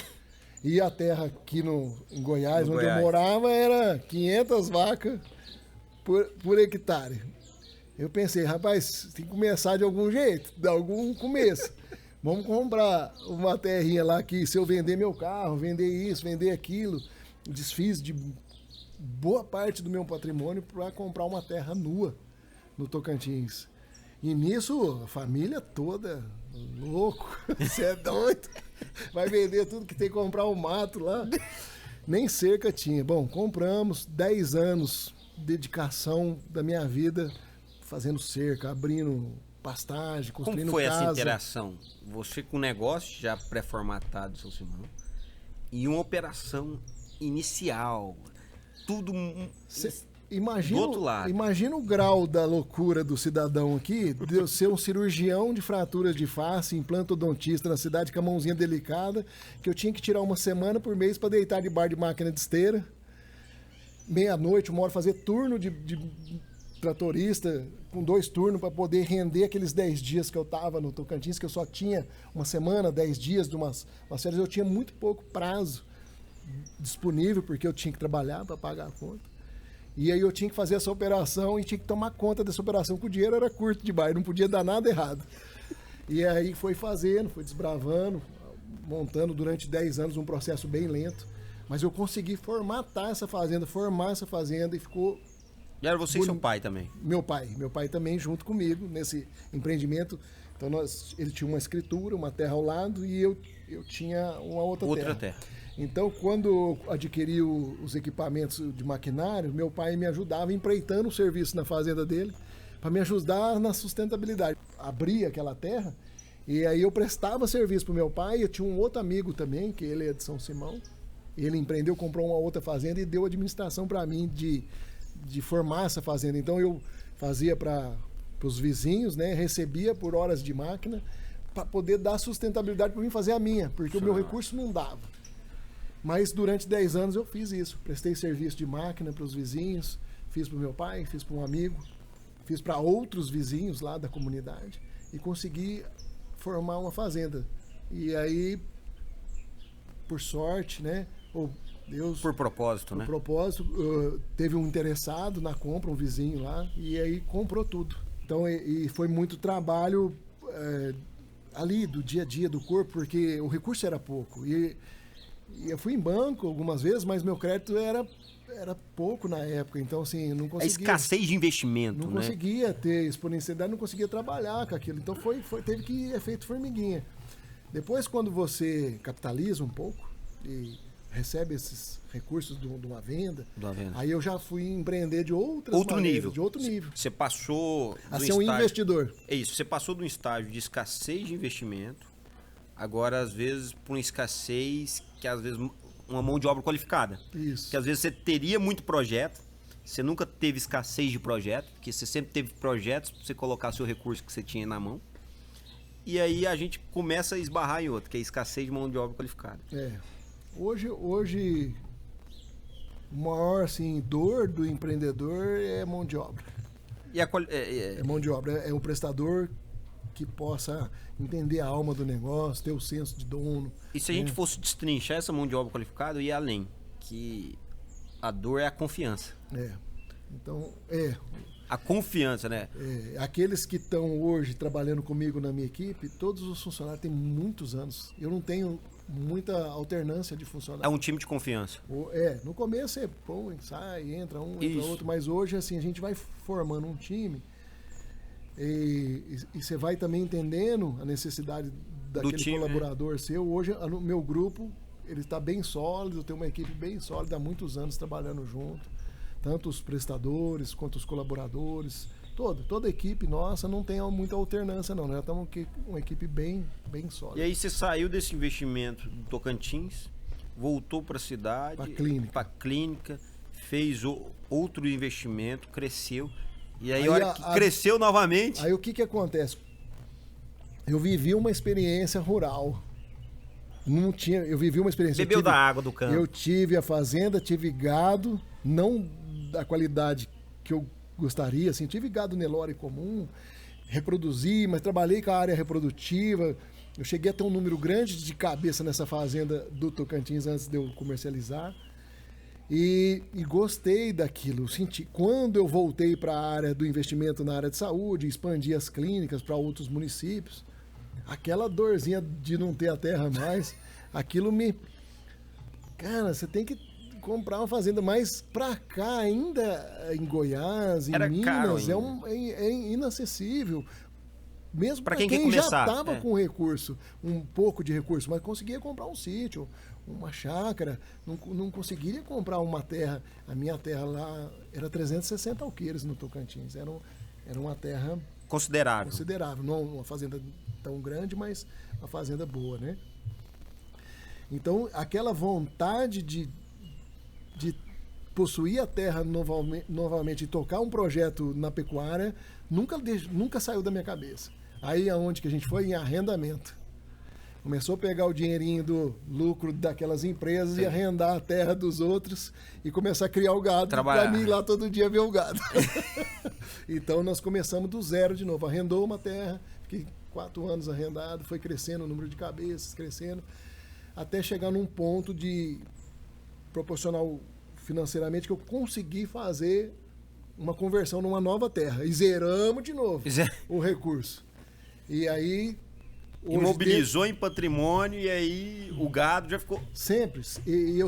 Speaker 1: E a terra aqui em Goiás, onde eu morava, era 500 vacas por hectare. Eu pensei, rapaz, tem que começar de algum jeito, de algum começo. Vamos comprar uma terrinha lá que, se eu vender meu carro, vender isso, vender aquilo, desfiz de boa parte do meu patrimônio para comprar uma terra nua no Tocantins. E nisso, a família toda, louco, você é doido, vai vender tudo que tem que comprar um mato lá. Nem cerca tinha. Bom, compramos, 10 anos de dedicação da minha vida, fazendo cerca, abrindo pastagem, construindo casa.
Speaker 2: Como foi essa interação? Você com o negócio já pré-formatado, seu Simão, e uma operação inicial, tudo...
Speaker 1: Imagina,
Speaker 2: do outro lado.
Speaker 1: Imagina o grau da loucura do cidadão aqui, de eu ser um cirurgião de fraturas de face, implantodontista na cidade com a mãozinha delicada, que eu tinha que tirar uma semana por mês para deitar de bar de máquina de esteira. Meia-noite, uma hora fazer turno de tratorista, com 2 turnos para poder render aqueles 10 dias que eu estava no Tocantins, que eu só tinha uma semana, 10 dias de umas férias, eu tinha muito pouco prazo disponível, porque eu tinha que trabalhar para pagar a conta. E aí eu tinha que fazer essa operação e tinha que tomar conta dessa operação, porque o dinheiro era curto demais, não podia dar nada errado. E aí foi fazendo, foi desbravando, montando durante 10 anos um processo bem lento. Mas eu consegui formar essa fazenda e ficou...
Speaker 2: E era você e seu pai também?
Speaker 1: Meu pai também junto comigo nesse empreendimento. Então ele tinha uma escritura, uma terra ao lado e eu tinha uma outra terra. Então, quando eu adquiri os equipamentos de maquinário, meu pai me ajudava empreitando o serviço na fazenda dele para me ajudar na sustentabilidade. Abria aquela terra e aí eu prestava serviço para o meu pai. Eu tinha um outro amigo também, que ele é de São Simão. Ele empreendeu, comprou uma outra fazenda e deu administração para mim de formar essa fazenda. Então, eu fazia para os vizinhos, né? Recebia por horas de máquina para poder dar sustentabilidade para mim fazer a minha, porque o meu recurso não dava. Mas durante 10 anos eu fiz isso. Prestei serviço de máquina para os vizinhos, fiz para o meu pai, fiz para um amigo, fiz para outros vizinhos lá da comunidade e consegui formar uma fazenda. E aí, por sorte, né? Deus,
Speaker 2: por propósito, né?
Speaker 1: Por propósito, teve um interessado na compra, um vizinho lá, e aí comprou tudo. Então, e foi muito trabalho ali do dia a dia do corpo, porque o recurso era pouco. E eu fui em banco algumas vezes, mas meu crédito era pouco na época, então assim, não conseguia...
Speaker 2: A escassez de investimento,
Speaker 1: não
Speaker 2: né?
Speaker 1: Conseguia ter exponencialidade, não conseguia trabalhar com aquilo, então teve que ir efeito formiguinha. Depois, quando você capitaliza um pouco e recebe esses recursos de uma venda, aí eu já fui empreender de outro nível.
Speaker 2: Você passou
Speaker 1: a ser um investidor.
Speaker 2: É isso, você passou de um estágio de escassez de investimento, agora às vezes por uma escassez que às vezes uma mão de obra qualificada.
Speaker 1: Isso.
Speaker 2: Que às vezes você teria muito projeto, você nunca teve escassez de projeto, porque você sempre teve projetos para você colocar seu recurso que você tinha na mão. E aí a gente começa a esbarrar em outro, que é a escassez de mão de obra qualificada.
Speaker 1: Hoje o maior assim, dor do empreendedor é mão de obra. É mão de obra, é o prestador que possa entender a alma do negócio, ter o senso de dono.
Speaker 2: E se a gente fosse destrinchar essa mão de obra qualificada, eu ia além, que a dor é a confiança.
Speaker 1: Então,
Speaker 2: A confiança, né?
Speaker 1: Aqueles que estão hoje trabalhando comigo na minha equipe, todos os funcionários têm muitos anos. Eu não tenho muita alternância de funcionários.
Speaker 2: É um time de confiança.
Speaker 1: No começo é põe, sai, entra um, entra outro, mas hoje assim a gente vai formando um time e você vai também entendendo a necessidade daquele time, colaborador seu. Hoje o meu grupo ele está bem sólido, eu tenho uma equipe bem sólida há muitos anos trabalhando junto, tanto os prestadores quanto os colaboradores. Toda a equipe nossa não tem muita alternância, não. Nós já estamos com uma equipe bem sólida.
Speaker 2: E aí você saiu desse investimento do Tocantins, voltou para a cidade, para a clínica, fez outro investimento, cresceu. E aí, a hora que cresceu novamente...
Speaker 1: Aí o que acontece? Eu vivi uma experiência rural. Eu vivi uma experiência...
Speaker 2: Bebeu da água do campo.
Speaker 1: Eu tive a fazenda, tive gado, não da qualidade que eu gostaria, assim, tive gado Nelore comum, reproduzi, mas trabalhei com a área reprodutiva. Eu cheguei a ter um número grande de cabeça nessa fazenda do Tocantins antes de eu comercializar. E gostei daquilo. Senti, quando eu voltei para a área do investimento na área de saúde, expandi as clínicas para outros municípios, aquela dorzinha de não ter a terra mais, aquilo me... Cara, você tem que comprar uma fazenda, mas pra cá, ainda em Goiás, em Minas, é inacessível. Mesmo para quem já estava com recurso, um pouco de recurso, mas conseguia comprar um sítio, uma chácara, não conseguiria comprar uma terra. A minha terra lá era 360 alqueires no Tocantins, era uma terra
Speaker 2: considerável.
Speaker 1: Não uma fazenda tão grande, mas uma fazenda boa, né? Então, aquela vontade de possuir a terra novamente e tocar um projeto na pecuária nunca saiu da minha cabeça. Aí aonde que a gente foi? Em arrendamento. Começou a pegar o dinheirinho do lucro daquelas empresas e arrendar a terra dos outros e começar a criar o gado para mim ir lá todo dia ver o gado. Então nós começamos do zero de novo. Arrendou uma terra, fiquei 4 anos arrendado, foi crescendo o número de cabeças, crescendo, até chegar num ponto de proporcional financeiramente que eu consegui fazer uma conversão numa nova terra. E zeramos de novo o recurso. E aí...
Speaker 2: Imobilizou em patrimônio e aí o gado já ficou...
Speaker 1: Sempre. E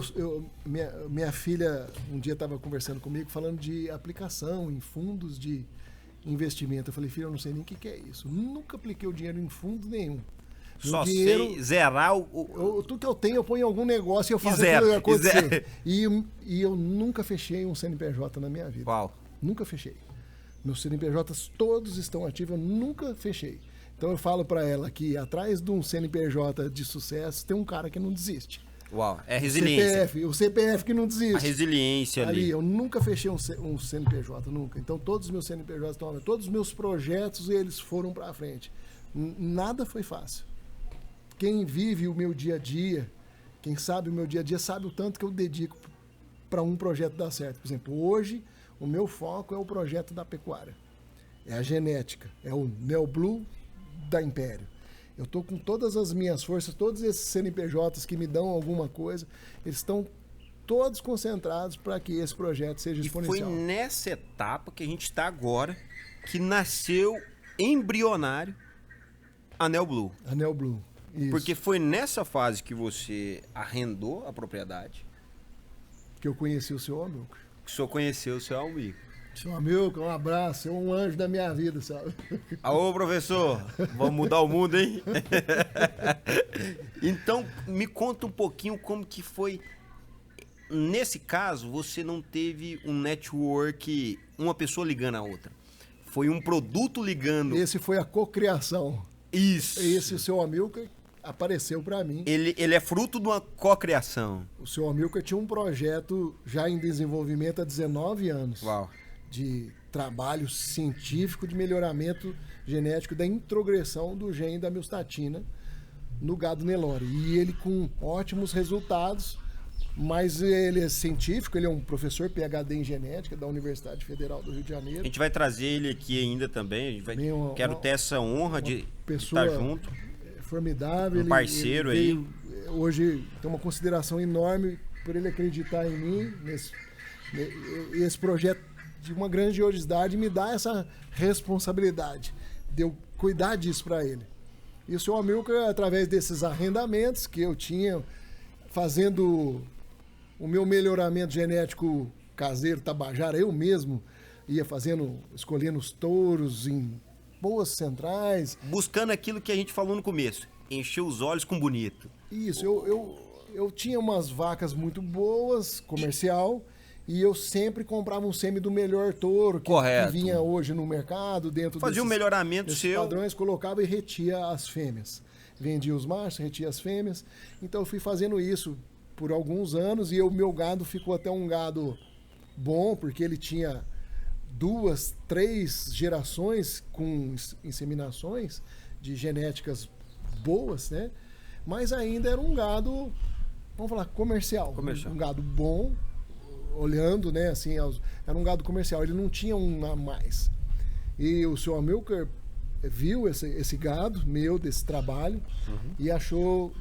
Speaker 1: minha filha um dia estava conversando comigo falando de aplicação em fundos de investimento. Eu falei, filha, eu não sei nem o que é isso. Nunca apliquei o dinheiro em fundo nenhum.
Speaker 2: Só sei zerar
Speaker 1: tudo que eu tenho, eu ponho em algum negócio e eu faço aquilo acontecer. E eu nunca fechei um CNPJ na minha vida.
Speaker 2: Qual?
Speaker 1: Nunca fechei. Meus CNPJs todos estão ativos, eu nunca fechei. Então eu falo para ela que atrás de um CNPJ de sucesso tem um cara que não desiste.
Speaker 2: Uau, é resiliência.
Speaker 1: O CPF que não desiste.
Speaker 2: A resiliência ali.
Speaker 1: Eu nunca fechei um CNPJ, nunca. Então todos os meus CNPJs estão abertos, todos os meus projetos eles foram para frente. Nada foi fácil. Quem vive o meu dia a dia, quem sabe o meu dia a dia, sabe o tanto que eu dedico para um projeto dar certo. Por exemplo, hoje o meu foco é o projeto da pecuária. É a genética, é o NeoBlue da Império. Eu estou com todas as minhas forças, todos esses CNPJs que me dão alguma coisa, eles estão todos concentrados para que esse projeto seja exponencial.
Speaker 2: E foi nessa etapa que a gente está agora, que nasceu embrionário a NeoBlue.
Speaker 1: A NeoBlue. Isso.
Speaker 2: Porque foi nessa fase que você arrendou a propriedade
Speaker 1: que eu conheci o seu Amilcar.
Speaker 2: Que o senhor conheceu o seu Amilcar.
Speaker 1: Seu Amilcar, um abraço, é um anjo da minha vida, sabe?
Speaker 2: Alô, professor, vamos mudar o mundo, hein? Então, me conta um pouquinho como que foi. Nesse caso, você não teve um network, uma pessoa ligando a outra. Foi um produto ligando.
Speaker 1: Esse foi a cocriação.
Speaker 2: Isso.
Speaker 1: Esse, o seu Amilcar, apareceu para mim.
Speaker 2: Ele é fruto de uma cocriação.
Speaker 1: O seu Amilcar tinha um projeto já em desenvolvimento há 19 anos.
Speaker 2: Uau.
Speaker 1: De trabalho científico de melhoramento genético da introgressão do gene da miostatina no gado Nelore. E ele com ótimos resultados, mas ele é científico, ele é um professor PhD em genética da Universidade Federal do Rio de Janeiro.
Speaker 2: A gente vai trazer ele aqui ainda também, a gente vai, quero ter essa honra de estar junto.
Speaker 1: Formidável.
Speaker 2: Um parceiro
Speaker 1: ele
Speaker 2: aí.
Speaker 1: Hoje tem uma consideração enorme por ele acreditar em mim, esse projeto de uma grandiosidade me dá essa responsabilidade de eu cuidar disso para ele. E o seu Amilcar, através desses arrendamentos que eu tinha, fazendo o meu melhoramento genético caseiro, tabajara, eu mesmo ia escolhendo os touros em boas centrais.
Speaker 2: Buscando aquilo que a gente falou no começo, encher os olhos com bonito.
Speaker 1: Isso, eu tinha umas vacas muito boas, comercial, e eu sempre comprava um sêmen do melhor touro que vinha hoje no mercado, dentro
Speaker 2: Fazia um melhoramento seu.
Speaker 1: Padrões, colocava e retia as fêmeas. Vendia os machos, retia as fêmeas. Então eu fui fazendo isso por alguns anos e o meu gado ficou até um gado bom, porque ele tinha 2, 3 gerações com inseminações de genéticas boas, né? Mas ainda era um gado, vamos falar, comercial. Um gado bom, olhando, né, assim, era um gado comercial, ele não tinha um a mais. E o seu Amilcar viu esse gado meu, desse trabalho, e achou,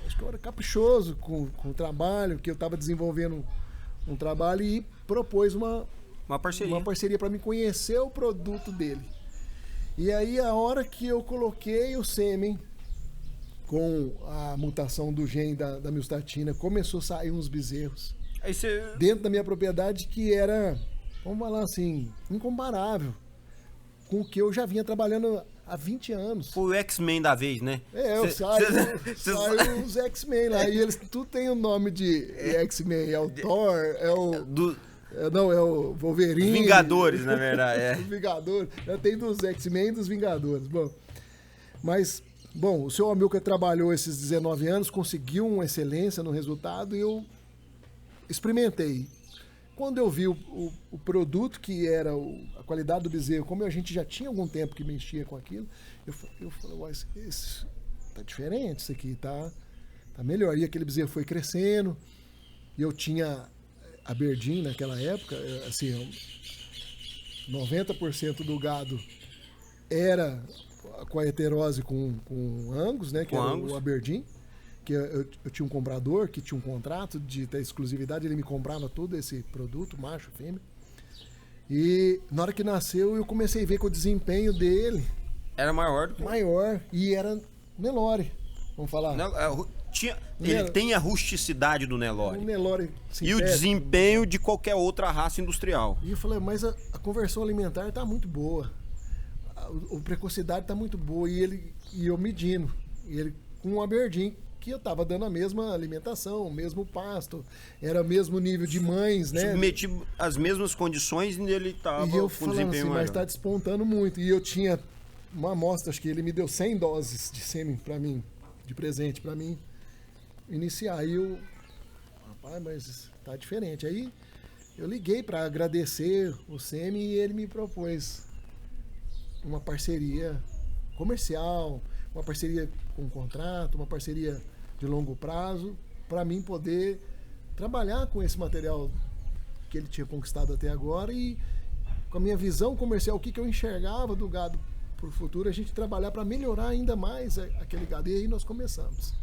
Speaker 1: acho que eu era caprichoso com o trabalho, que eu estava desenvolvendo um trabalho, e propôs uma parceria para me conhecer o produto dele. E aí, a hora que eu coloquei o sêmen com a mutação do gene da miostatina, começou a sair uns bezerros dentro da minha propriedade que era, vamos falar assim, incomparável com o que eu já vinha trabalhando há 20 anos.
Speaker 2: Foi o X-Men da vez, né?
Speaker 1: Saiu os X-Men lá, e eles tudo tem o nome de X-Men, é o Thor, é o Wolverine.
Speaker 2: Vingadores, na verdade.
Speaker 1: Os Vingadores. Tem dos X-Men e dos Vingadores. Bom, o seu Amilcar trabalhou esses 19 anos, conseguiu uma excelência no resultado e eu experimentei. Quando eu vi o produto, que era a qualidade do bezerro, como a gente já tinha algum tempo que mexia com aquilo, eu falei, uai, isso tá diferente, isso aqui tá melhor. E aquele bezerro foi crescendo, e eu tinha Aberdeen naquela época, assim, 90% do gado era com a heterose com Angus, né, que era o Aberdeen, que eu tinha um comprador que tinha um contrato de ter exclusividade, ele me comprava todo esse produto, macho, fêmea. E na hora que nasceu, eu comecei a ver que o desempenho dele
Speaker 2: era maior.
Speaker 1: E era Nelore, vamos falar.
Speaker 2: Ele tem a rusticidade do Nelore.
Speaker 1: O Nelore
Speaker 2: e o desempenho de qualquer outra raça industrial.
Speaker 1: E eu falei, mas a conversão alimentar tá muito boa. A precocidade tá muito boa. E eu medindo. E ele com um Aberdeen, que eu tava dando a mesma alimentação, o mesmo pasto, era o mesmo nível de mães, né?
Speaker 2: Submeti as mesmas condições e ele tava
Speaker 1: com desempenho assim, mas tá despontando muito. E eu tinha uma amostra, acho que ele me deu 100 doses de sêmen para mim, de presente para mim iniciar. Aí eu, rapaz, mas tá diferente. Aí eu liguei para agradecer o sêmen e ele me propôs uma parceria comercial, uma parceria com contrato, uma parceria de longo prazo, para mim poder trabalhar com esse material que ele tinha conquistado até agora e com a minha visão comercial, o que eu enxergava do gado para o futuro, a gente trabalhar para melhorar ainda mais aquele gado. E aí nós começamos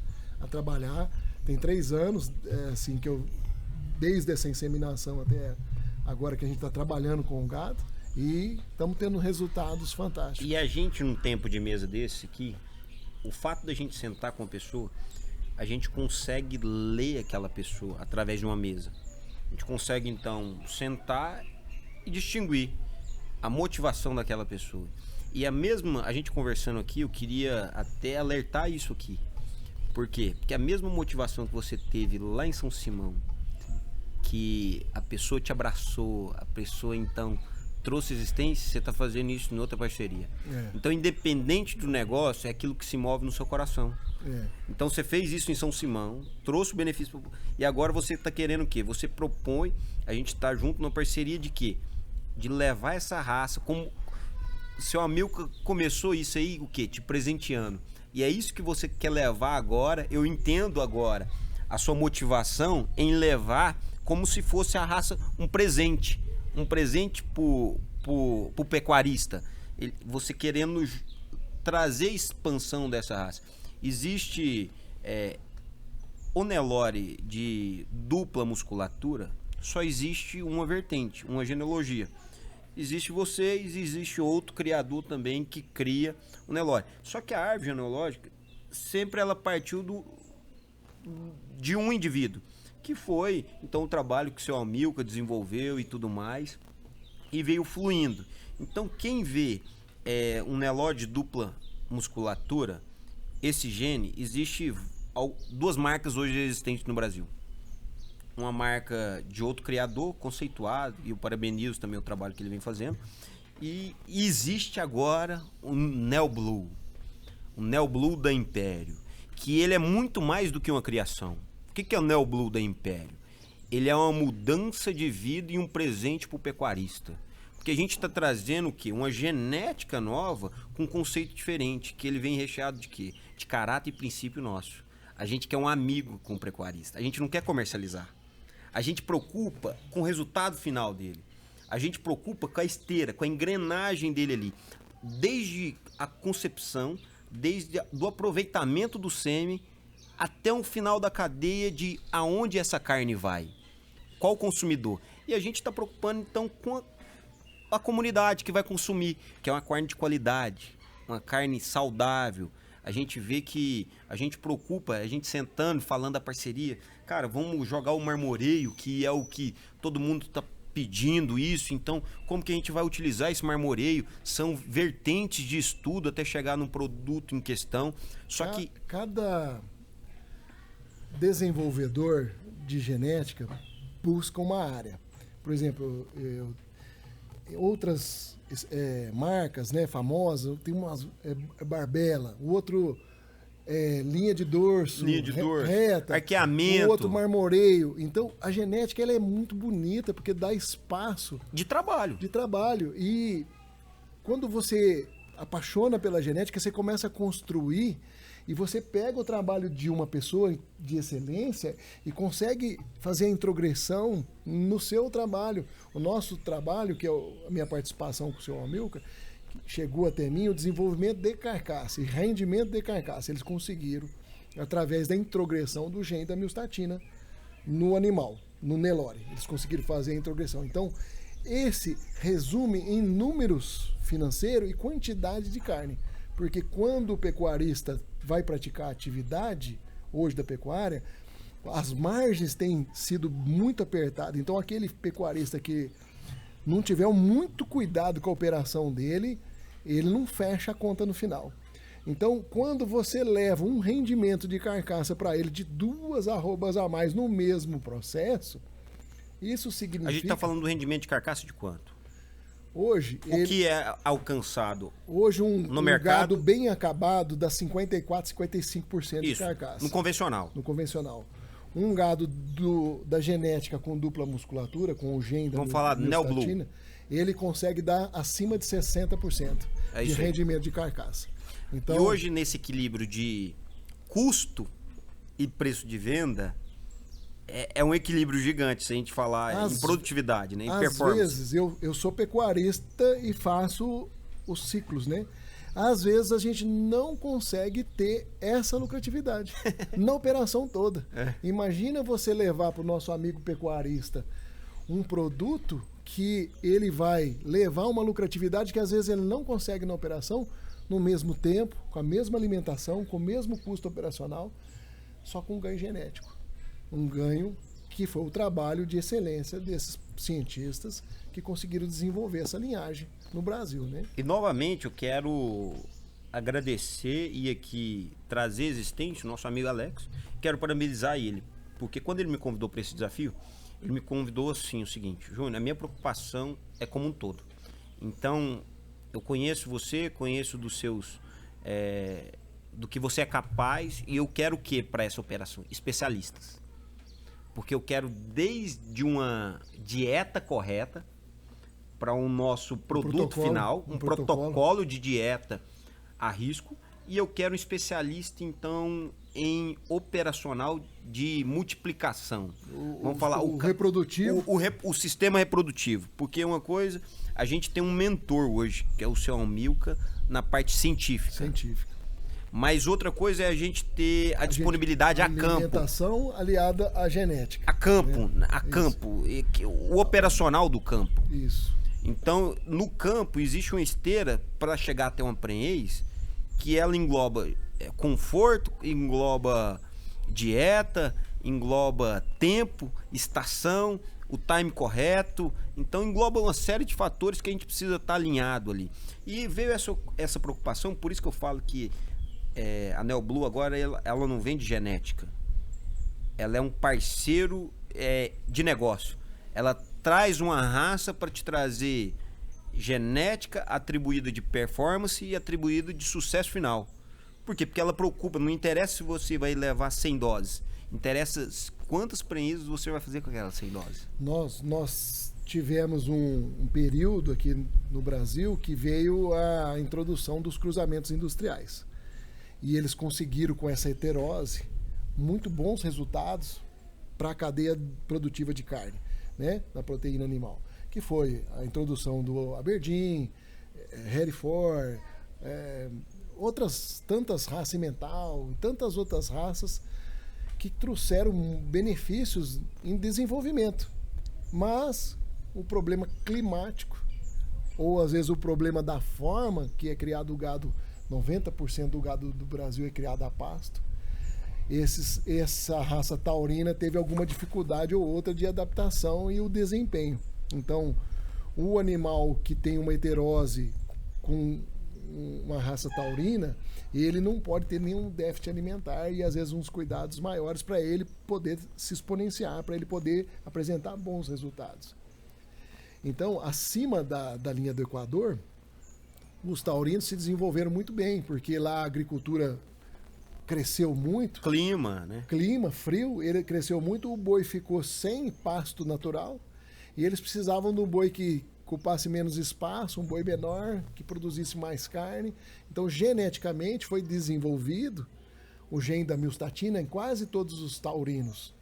Speaker 1: a trabalhar. Tem 3 anos, assim, que eu, desde essa inseminação até agora que a gente está trabalhando com o gado e estamos tendo resultados fantásticos.
Speaker 2: E a gente, num tempo de mesa desse aqui, o fato da gente sentar com a pessoa, a gente consegue ler aquela pessoa através de uma mesa. A gente consegue, então, sentar e distinguir a motivação daquela pessoa. E a gente conversando aqui, eu queria até alertar isso aqui. Por quê? Porque a mesma motivação que você teve lá em São Simão, que a pessoa te abraçou, a pessoa, então, trouxe existência, você está fazendo isso em outra parceria. Então, independente do negócio, é aquilo que se move no seu coração. Então, você fez isso em São Simão, trouxe o benefício, e agora você está querendo o quê? Você propõe, a gente está junto numa parceria de quê? De levar essa raça, como seu Amilcar começou isso aí, o quê? Te presenteando. E é isso que você quer levar agora. Eu entendo agora a sua motivação em levar como se fosse a raça um presente pro pecuarista. Você querendo trazer expansão dessa raça. Existe o Nelore de dupla musculatura, só existe uma vertente, uma genealogia. existe vocês, existe outro criador também que cria o Nelore. Só que a árvore genealógica sempre ela partiu de um indivíduo, que foi então o trabalho que o seu Amilcar desenvolveu e tudo mais, e veio fluindo. Então quem vê um Nelore de dupla musculatura, esse gene, existe 2 marcas hoje existentes no Brasil. Uma marca de outro criador conceituado, e eu parabenizo também o trabalho que ele vem fazendo, e existe agora o Nel Blue da Império, que ele é muito mais do que uma criação. O que é o Nel Blue da Império? Ele é uma mudança de vida e um presente para o pecuarista. Porque a gente está trazendo o quê? Uma genética nova com um conceito diferente, que ele vem recheado de quê? De caráter e princípio nosso. A gente quer um amigo com o pecuarista, a gente não quer comercializar. A gente preocupa com o resultado final dele. A gente preocupa com a esteira, com a engrenagem dele ali. Desde a concepção, desde do aproveitamento do sêmen até o final da cadeia de aonde essa carne vai. Qual o consumidor? E a gente está preocupando então com a comunidade que vai consumir, que é uma carne de qualidade, uma carne saudável. A gente vê que a gente preocupa, a gente sentando, falando da parceria. Cara, vamos jogar o marmoreio, que é o que todo mundo está pedindo isso. Então, como que a gente vai utilizar esse marmoreio? São vertentes de estudo até chegar num produto em questão. Só que
Speaker 1: cada desenvolvedor de genética busca uma área. Por exemplo, outras marcas, né, famosas, tem umas barbela, o outro linha de dorso, reta,
Speaker 2: arqueamento,
Speaker 1: o outro marmoreio. Então a genética ela é muito bonita porque dá espaço
Speaker 2: de trabalho.
Speaker 1: E quando você apaixona pela genética, você começa a construir e você pega o trabalho de uma pessoa de excelência e consegue fazer a introgressão no seu trabalho. O nosso trabalho, que é a minha participação com o seu Amilcar, chegou até mim o desenvolvimento de carcaça e rendimento de carcaça. Eles conseguiram, através da introgressão do gene da miostatina no animal, no Nelore. Eles conseguiram fazer a introgressão. Então, esse resume em números financeiros e quantidade de carne. Porque quando o pecuarista vai praticar a atividade hoje da pecuária, as margens têm sido muito apertadas. Então, aquele pecuarista que não tiver muito cuidado com a operação dele, ele não fecha a conta no final. Então, quando você leva um rendimento de carcaça para ele de 2 arrobas a mais no mesmo processo, isso significa...
Speaker 2: A gente está falando do rendimento de carcaça de quanto?
Speaker 1: Hoje...
Speaker 2: que é alcançado
Speaker 1: hoje
Speaker 2: no mercado?
Speaker 1: Gado bem acabado dá 54%, 55% de carcaça.
Speaker 2: No convencional.
Speaker 1: No convencional. Um gado da genética com dupla musculatura, com o gene da miostatina, ele consegue dar acima de 60% de rendimento de carcaça. Então,
Speaker 2: e hoje, nesse equilíbrio de custo e preço de venda, é um equilíbrio gigante, se a gente falar em produtividade, né? Em performance.
Speaker 1: Às vezes, eu sou pecuarista e faço os ciclos, né? Às vezes a gente não consegue ter essa lucratividade na operação toda. Imagina você levar para o nosso amigo pecuarista um produto que ele vai levar uma lucratividade que às vezes ele não consegue na operação no mesmo tempo, com a mesma alimentação, com o mesmo custo operacional, só com um ganho genético. Um ganho que foi o trabalho de excelência desses cientistas que conseguiram desenvolver essa linhagem no Brasil, né?
Speaker 2: E novamente eu quero agradecer e aqui trazer existente o nosso amigo Alex. Quero parabenizar ele, porque quando ele me convidou para esse desafio, ele me convidou assim, o seguinte: Júnior, a minha preocupação é como um todo. Então, eu conheço você, conheço dos seus... do que você é capaz, e eu quero o que para essa operação? Especialistas. Porque eu quero desde uma dieta correta para o nosso produto final, um protocolo de dieta a risco, e eu quero um especialista então em operacional de multiplicação. Vamos falar
Speaker 1: o reprodutivo,
Speaker 2: o sistema reprodutivo, porque uma coisa, a gente tem um mentor hoje, que é o seu Amilcar, na parte científica. Mas outra coisa é a gente ter a disponibilidade a campo.
Speaker 1: Alimentação aliada à genética.
Speaker 2: A campo, o operacional do campo.
Speaker 1: Isso.
Speaker 2: Então, no campo, existe uma esteira para chegar até uma prenhez que ela engloba conforto, engloba dieta, engloba tempo, estação, o time correto. Então, engloba uma série de fatores que a gente precisa estar alinhado ali. E veio essa preocupação, por isso que eu falo que a NeoBlue agora ela não vende genética. Ela é um parceiro de negócio. Ela traz uma raça para te trazer genética atribuída de performance e atribuída de sucesso final. Por quê? Porque ela preocupa, não interessa se você vai levar 100 doses, interessa quantas prenhez você vai fazer com aquelas 100 doses.
Speaker 1: Nós tivemos um período aqui no Brasil que veio a introdução dos cruzamentos industriais. E eles conseguiram, com essa heterose, muito bons resultados para a cadeia produtiva de carne, né, na proteína animal, que foi a introdução do Aberdeen, Hereford, outras tantas raças mental, tantas outras raças que trouxeram benefícios em desenvolvimento. Mas o problema climático, ou às vezes o problema da forma que é criado o gado, 90% do gado do Brasil é criado a pasto, essa raça taurina teve alguma dificuldade ou outra de adaptação e o desempenho. Então, o animal que tem uma heterose com uma raça taurina, ele não pode ter nenhum déficit alimentar e às vezes uns cuidados maiores para ele poder se exponenciar, para ele poder apresentar bons resultados. Então, acima da linha do Equador, os taurinos se desenvolveram muito bem, porque lá a agricultura cresceu muito.
Speaker 2: Clima, né?
Speaker 1: Clima, frio, ele cresceu muito, o boi ficou sem pasto natural e eles precisavam de um boi que ocupasse menos espaço, um boi menor, que produzisse mais carne. Então, geneticamente, foi desenvolvido o gene da myostatina em quase todos os taurinos.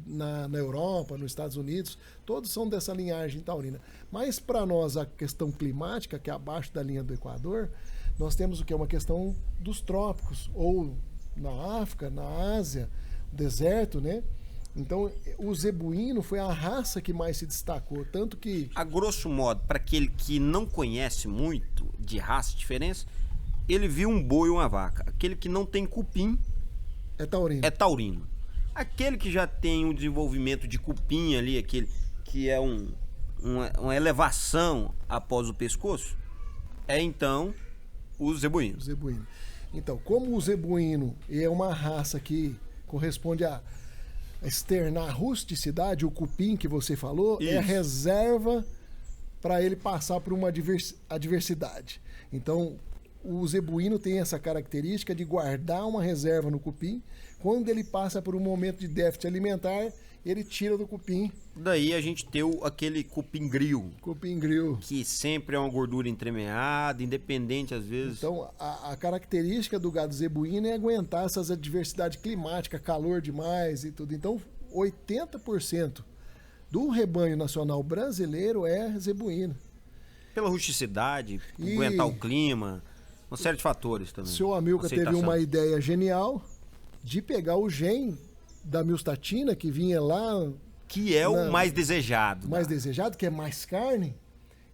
Speaker 1: Na Europa, nos Estados Unidos, todos são dessa linhagem taurina. Mas, para nós, a questão climática, que é abaixo da linha do Equador, nós temos o que? Uma questão dos trópicos, ou na África, na Ásia, deserto, né? Então, o zebuíno foi a raça que mais se destacou, tanto que...
Speaker 2: A grosso modo, para aquele que não conhece muito de raça e diferença, ele viu um boi ou uma vaca. Aquele que não tem cupim
Speaker 1: é
Speaker 2: taurino. Aquele que já tem um desenvolvimento de cupim ali, aquele que é uma elevação após o pescoço, então o zebuíno.
Speaker 1: Então, como o zebuíno é uma raça que corresponde a externar a rusticidade, o cupim que você falou, é a reserva para ele passar por uma adversidade. Então, o zebuíno tem essa característica de guardar uma reserva no cupim. Quando ele passa por um momento de déficit alimentar, ele tira do cupim.
Speaker 2: Daí a gente tem aquele cupim grill.
Speaker 1: Cupim grill.
Speaker 2: Que sempre é uma gordura entremeada, independente às vezes.
Speaker 1: Então, a característica do gado zebuíno é aguentar essas adversidades climáticas, calor demais e tudo. Então, 80% do rebanho nacional brasileiro é zebuíno.
Speaker 2: Pela rusticidade, aguentar o clima, uma série de fatores também.
Speaker 1: O seu Amilcar teve uma ideia genial de pegar o gene da myostatina que vinha lá...
Speaker 2: Que é o mais desejado.
Speaker 1: Mais desejado, que é mais carne,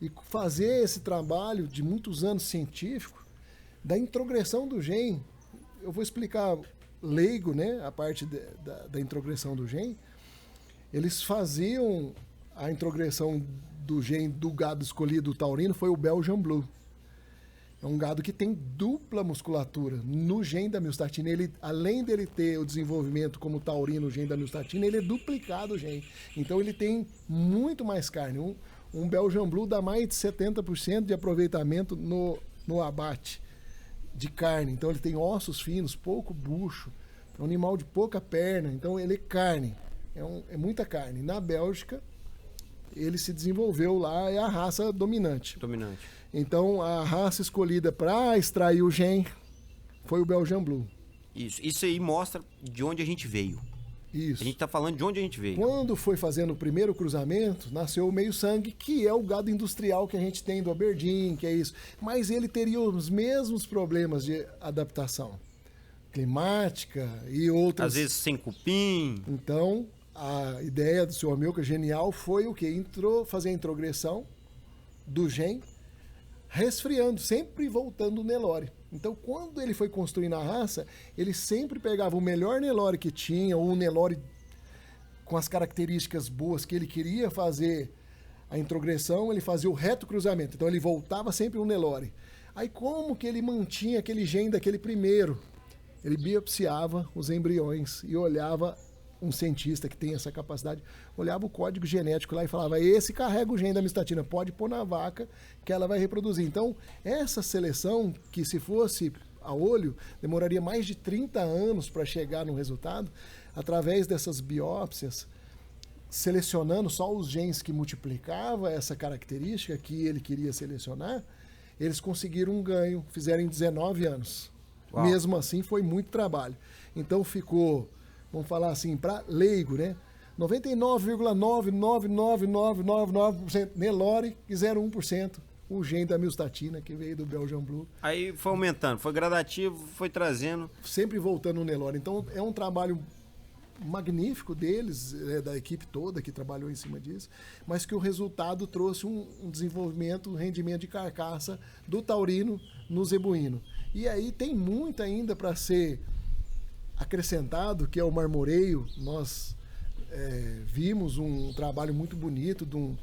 Speaker 1: e fazer esse trabalho de muitos anos científico da introgressão do gene. Eu vou explicar leigo, né, a parte da introgressão do gene. Eles faziam a introgressão do gene do gado escolhido taurino, foi o Belgian Blue. É um gado que tem dupla musculatura. No gene da myostatina, ele, além dele ter o desenvolvimento como taurino, o gene da myostatina, ele é duplicado o gene. Então ele tem muito mais carne. Um Belgian Blue dá mais de 70% de aproveitamento no abate de carne. Então ele tem ossos finos, pouco bucho. É um animal de pouca perna. Então ele é carne. É muita carne. Na Bélgica, ele se desenvolveu lá, é a raça dominante. Então, a raça escolhida para extrair o gene foi o Belgian Blue.
Speaker 2: Isso aí mostra de onde a gente veio.
Speaker 1: Isso.
Speaker 2: A gente está falando de onde a gente veio.
Speaker 1: Quando foi fazendo o primeiro cruzamento, nasceu o meio-sangue, que é o gado industrial que a gente tem do Aberdeen, que é isso. Mas ele teria os mesmos problemas de adaptação climática e outras...
Speaker 2: Às vezes sem cupim.
Speaker 1: Então, a ideia do seu Amilcar, genial, foi o quê? Fazer a introgressão do gen, resfriando, sempre voltando o Nelore. Então, quando ele foi construindo a raça, ele sempre pegava o melhor Nelore que tinha, ou um Nelore com as características boas que ele queria fazer a introgressão, ele fazia o reto cruzamento. Então, ele voltava sempre um Nelore. Aí, como que ele mantinha aquele gen daquele primeiro? Ele biopsiava os embriões e olhava, um cientista que tem essa capacidade, olhava o código genético lá e falava, esse carrega o gene da mistatina, pode pôr na vaca que ela vai reproduzir. Então, essa seleção, que se fosse a olho, demoraria mais de 30 anos para chegar no resultado, através dessas biópsias, selecionando só os genes que multiplicavam essa característica que ele queria selecionar, eles conseguiram um ganho, fizeram em 19 anos. Uau. Mesmo assim, foi muito trabalho. Então, ficou, vamos falar assim, para leigo, né? 99,99999% Nelore e 0,1% o gene da milstatina, que veio do Belgian Blue.
Speaker 2: Aí foi aumentando, foi gradativo, foi trazendo.
Speaker 1: Sempre voltando o Nelore. Então, é um trabalho magnífico deles, da equipe toda que trabalhou em cima disso, mas que o resultado trouxe um desenvolvimento, um rendimento de carcaça do taurino no zebuíno. E aí tem muito ainda para ser acrescentado, que é o marmoreio. Nós vimos um trabalho muito bonito de um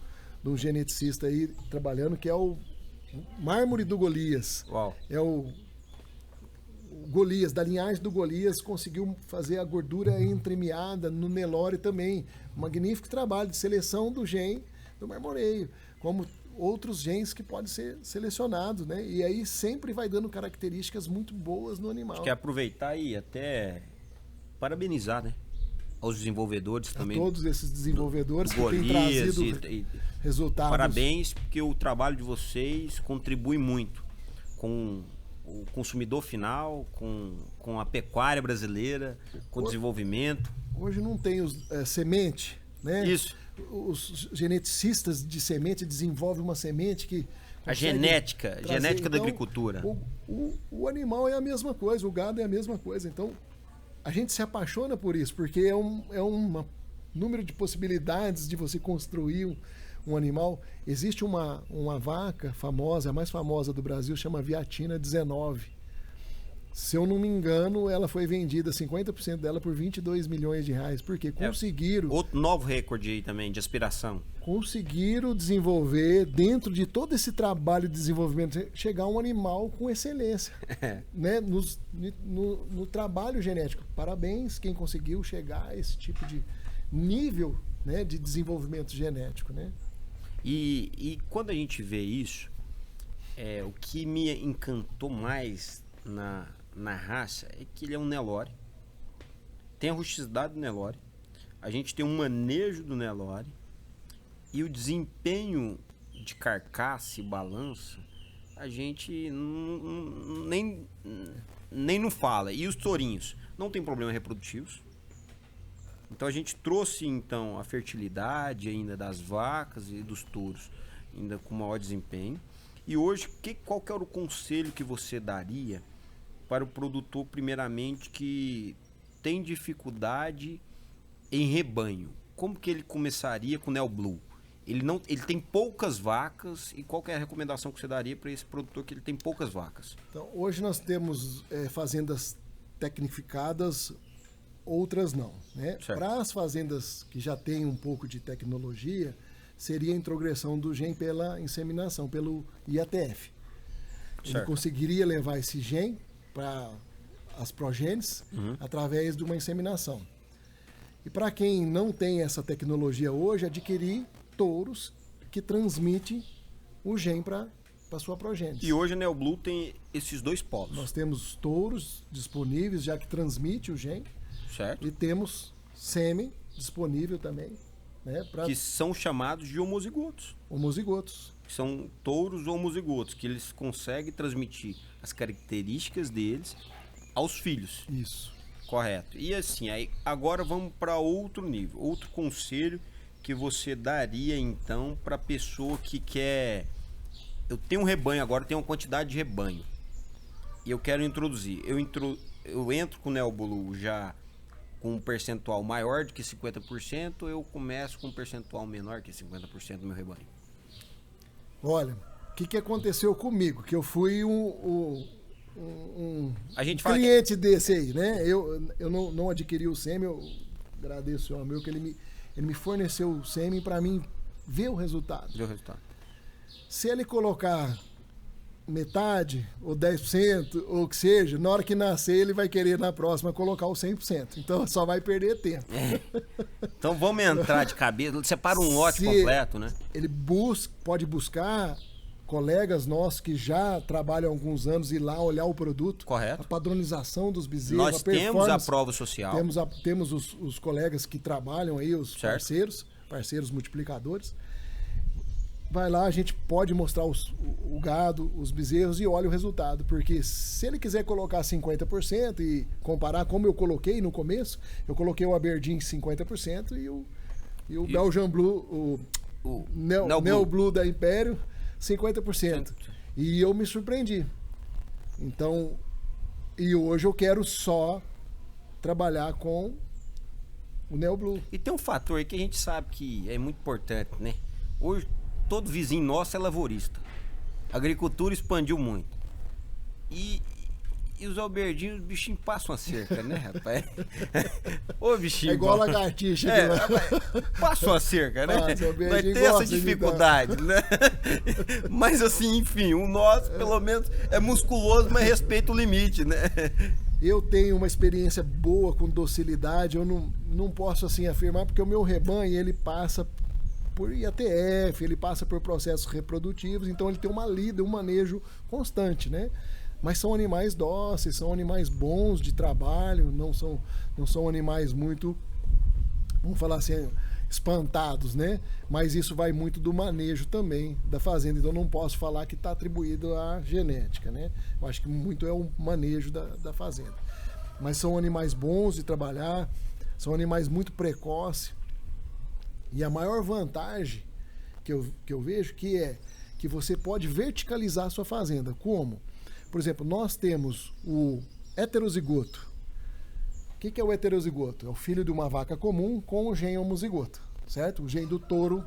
Speaker 1: geneticista aí trabalhando, que é o mármore do Golias.
Speaker 2: Uau.
Speaker 1: É o Golias, da linhagem do Golias, conseguiu fazer a gordura entremeada no Nelore também. Magnífico trabalho de seleção do gene do marmoreio, como outros genes que podem ser selecionados, né? E aí sempre vai dando características muito boas no animal.
Speaker 2: Acho que é aproveitar e até parabenizar, né? Aos desenvolvedores também.
Speaker 1: A todos esses desenvolvedores que têm
Speaker 2: Golias
Speaker 1: trazido resultados.
Speaker 2: Parabéns, porque o trabalho de vocês contribui muito com o consumidor final, com a pecuária brasileira, com o desenvolvimento.
Speaker 1: Hoje não tem semente, né?
Speaker 2: Isso.
Speaker 1: Os geneticistas de semente desenvolvem uma semente que...
Speaker 2: A genética
Speaker 1: então,
Speaker 2: da agricultura.
Speaker 1: O animal é a mesma coisa, o gado é a mesma coisa. Então, a gente se apaixona por isso, porque é um número de possibilidades de você construir um animal. Existe uma vaca famosa, a mais famosa do Brasil, chama Viatina 19. Se eu não me engano, ela foi vendida, 50% dela, por 22 milhões de reais. Porque conseguiram...
Speaker 2: Outro novo recorde aí também, de aspiração.
Speaker 1: Conseguiram desenvolver, dentro de todo esse trabalho de desenvolvimento, chegar a um animal com excelência. Né? No trabalho genético. Parabéns quem conseguiu chegar a esse tipo de nível, né, de desenvolvimento genético, né?
Speaker 2: E quando a gente vê isso, o que me encantou mais na raça é que ele é um Nelore, tem a rusticidade do Nelore, a gente tem um manejo do Nelore e o desempenho de carcaça e balança a gente nem não fala. E os tourinhos não tem problemas reprodutivos. Então a gente trouxe então a fertilidade ainda das vacas e dos touros, ainda com maior desempenho. E hoje, qual que era o conselho que você daria para o produtor, primeiramente, que tem dificuldade em rebanho? Como que ele começaria com o Neo Blue? Ele tem poucas vacas, e qual que é a recomendação que você daria para esse produtor que ele tem poucas vacas?
Speaker 1: Então, hoje nós temos fazendas tecnificadas, outras não, né? Para as fazendas que já têm um pouco de tecnologia, seria a introgressão do gene pela inseminação, pelo IATF. Ele conseguiria levar esse gene para as progênies através de uma inseminação. E para quem não tem essa tecnologia hoje, adquirir touros que transmitem o gene para sua progênie.
Speaker 2: E hoje a Neo Blue tem esses dois polos.
Speaker 1: Nós temos touros disponíveis, já que transmite o gene.
Speaker 2: Certo.
Speaker 1: E temos sêmen disponível também. Né,
Speaker 2: que são chamados de homozigotos.
Speaker 1: Homozigotos.
Speaker 2: Que são touros homozigotos, que eles conseguem transmitir as características deles aos filhos.
Speaker 1: Isso.
Speaker 2: Correto. E assim, aí, agora vamos para outro nível. Outro conselho que você daria, então, para a pessoa que quer... Eu tenho um rebanho agora, tenho uma quantidade de rebanho. E eu quero introduzir. Eu entro com o Neo Blue já com um percentual maior do que 50%, eu começo com um percentual menor que 50% do meu rebanho?
Speaker 1: Olha, o que aconteceu comigo? Que eu fui um cliente desse aí, né? Eu não adquiri o sêmen, eu agradeço ao meu que ele me forneceu o sêmen para mim ver o resultado.
Speaker 2: Ver o resultado.
Speaker 1: Se ele colocar metade, ou 10%, ou o que seja, na hora que nascer ele vai querer na próxima colocar o 100%. Então só vai perder tempo.
Speaker 2: Então vamos entrar de cabeça, separa um lote completo, né?
Speaker 1: Ele pode buscar colegas nossos que já trabalham há alguns anos e lá olhar o produto.
Speaker 2: Correto.
Speaker 1: A padronização dos bezerros.
Speaker 2: Nós temos a prova social.
Speaker 1: Temos os colegas que trabalham aí, os parceiros multiplicadores. Vai lá, a gente pode mostrar o gado, os bezerros e olha o resultado. Porque se ele quiser colocar 50% e comparar como eu coloquei no começo, eu coloquei o Aberdeen 50% e o Belgian Blue, o Neo Blue da Império 50%. E eu me surpreendi. Então, e hoje eu quero só trabalhar com o Neo Blue.
Speaker 2: E tem um fator aí que a gente sabe que é muito importante, né? Hoje todo vizinho nosso é lavorista. A agricultura expandiu muito. E os alberdinhos, os bichinhos passam a cerca, né, rapaz? Ô, bichinho.
Speaker 1: É igual a lagartixa.
Speaker 2: Passam a cerca, né? Vai ter essa dificuldade, né? Mas assim, enfim, o nosso, pelo menos, é musculoso, mas respeita o limite, né?
Speaker 1: Eu tenho uma experiência boa com docilidade, eu não posso assim afirmar, porque o meu rebanho, ele passa por IATF, ele passa por processos reprodutivos, então ele tem uma lida, um manejo constante, né? Mas são animais dóceis, são animais bons de trabalho, não são animais muito, vamos falar assim, espantados, né? Mas isso vai muito do manejo também da fazenda, então não posso falar que está atribuído à genética, né? Eu acho que muito é o manejo da fazenda. Mas são animais bons de trabalhar, são animais muito precoces. E a maior vantagem que eu vejo que você pode verticalizar a sua fazenda. Como? Por exemplo, nós temos o heterozigoto. O que é o heterozigoto? É o filho de uma vaca comum com o gene homozigoto, certo? O gene do touro.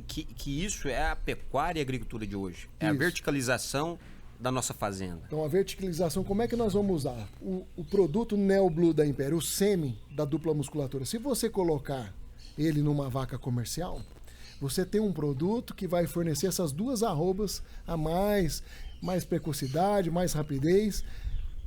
Speaker 2: Que isso é a pecuária e a agricultura de hoje. É isso. A verticalização da nossa fazenda.
Speaker 1: Então a verticalização, como é que nós vamos usar? O produto Neo Blue da Império, o sêmen da dupla musculatura. Se você colocar ele numa vaca comercial, você tem um produto que vai fornecer essas duas arrobas a mais precocidade, mais rapidez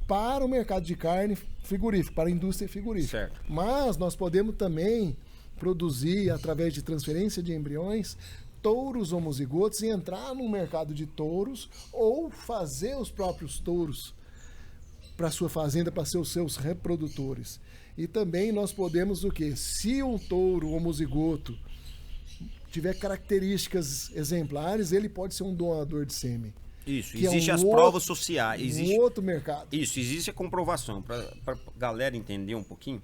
Speaker 1: para o mercado de carne frigorífico, para a indústria frigorífica.
Speaker 2: Certo.
Speaker 1: Mas nós podemos também produzir, através de transferência de embriões, touros homozigotos e entrar no mercado de touros ou fazer os próprios touros para a sua fazenda, para ser os seus reprodutores. E também nós podemos o quê? Se um touro homozigoto tiver características exemplares, ele pode ser um doador de sêmen.
Speaker 2: Isso, existem as provas sociais. Existe
Speaker 1: outro mercado.
Speaker 2: Isso, existe a comprovação. Para a galera entender um pouquinho,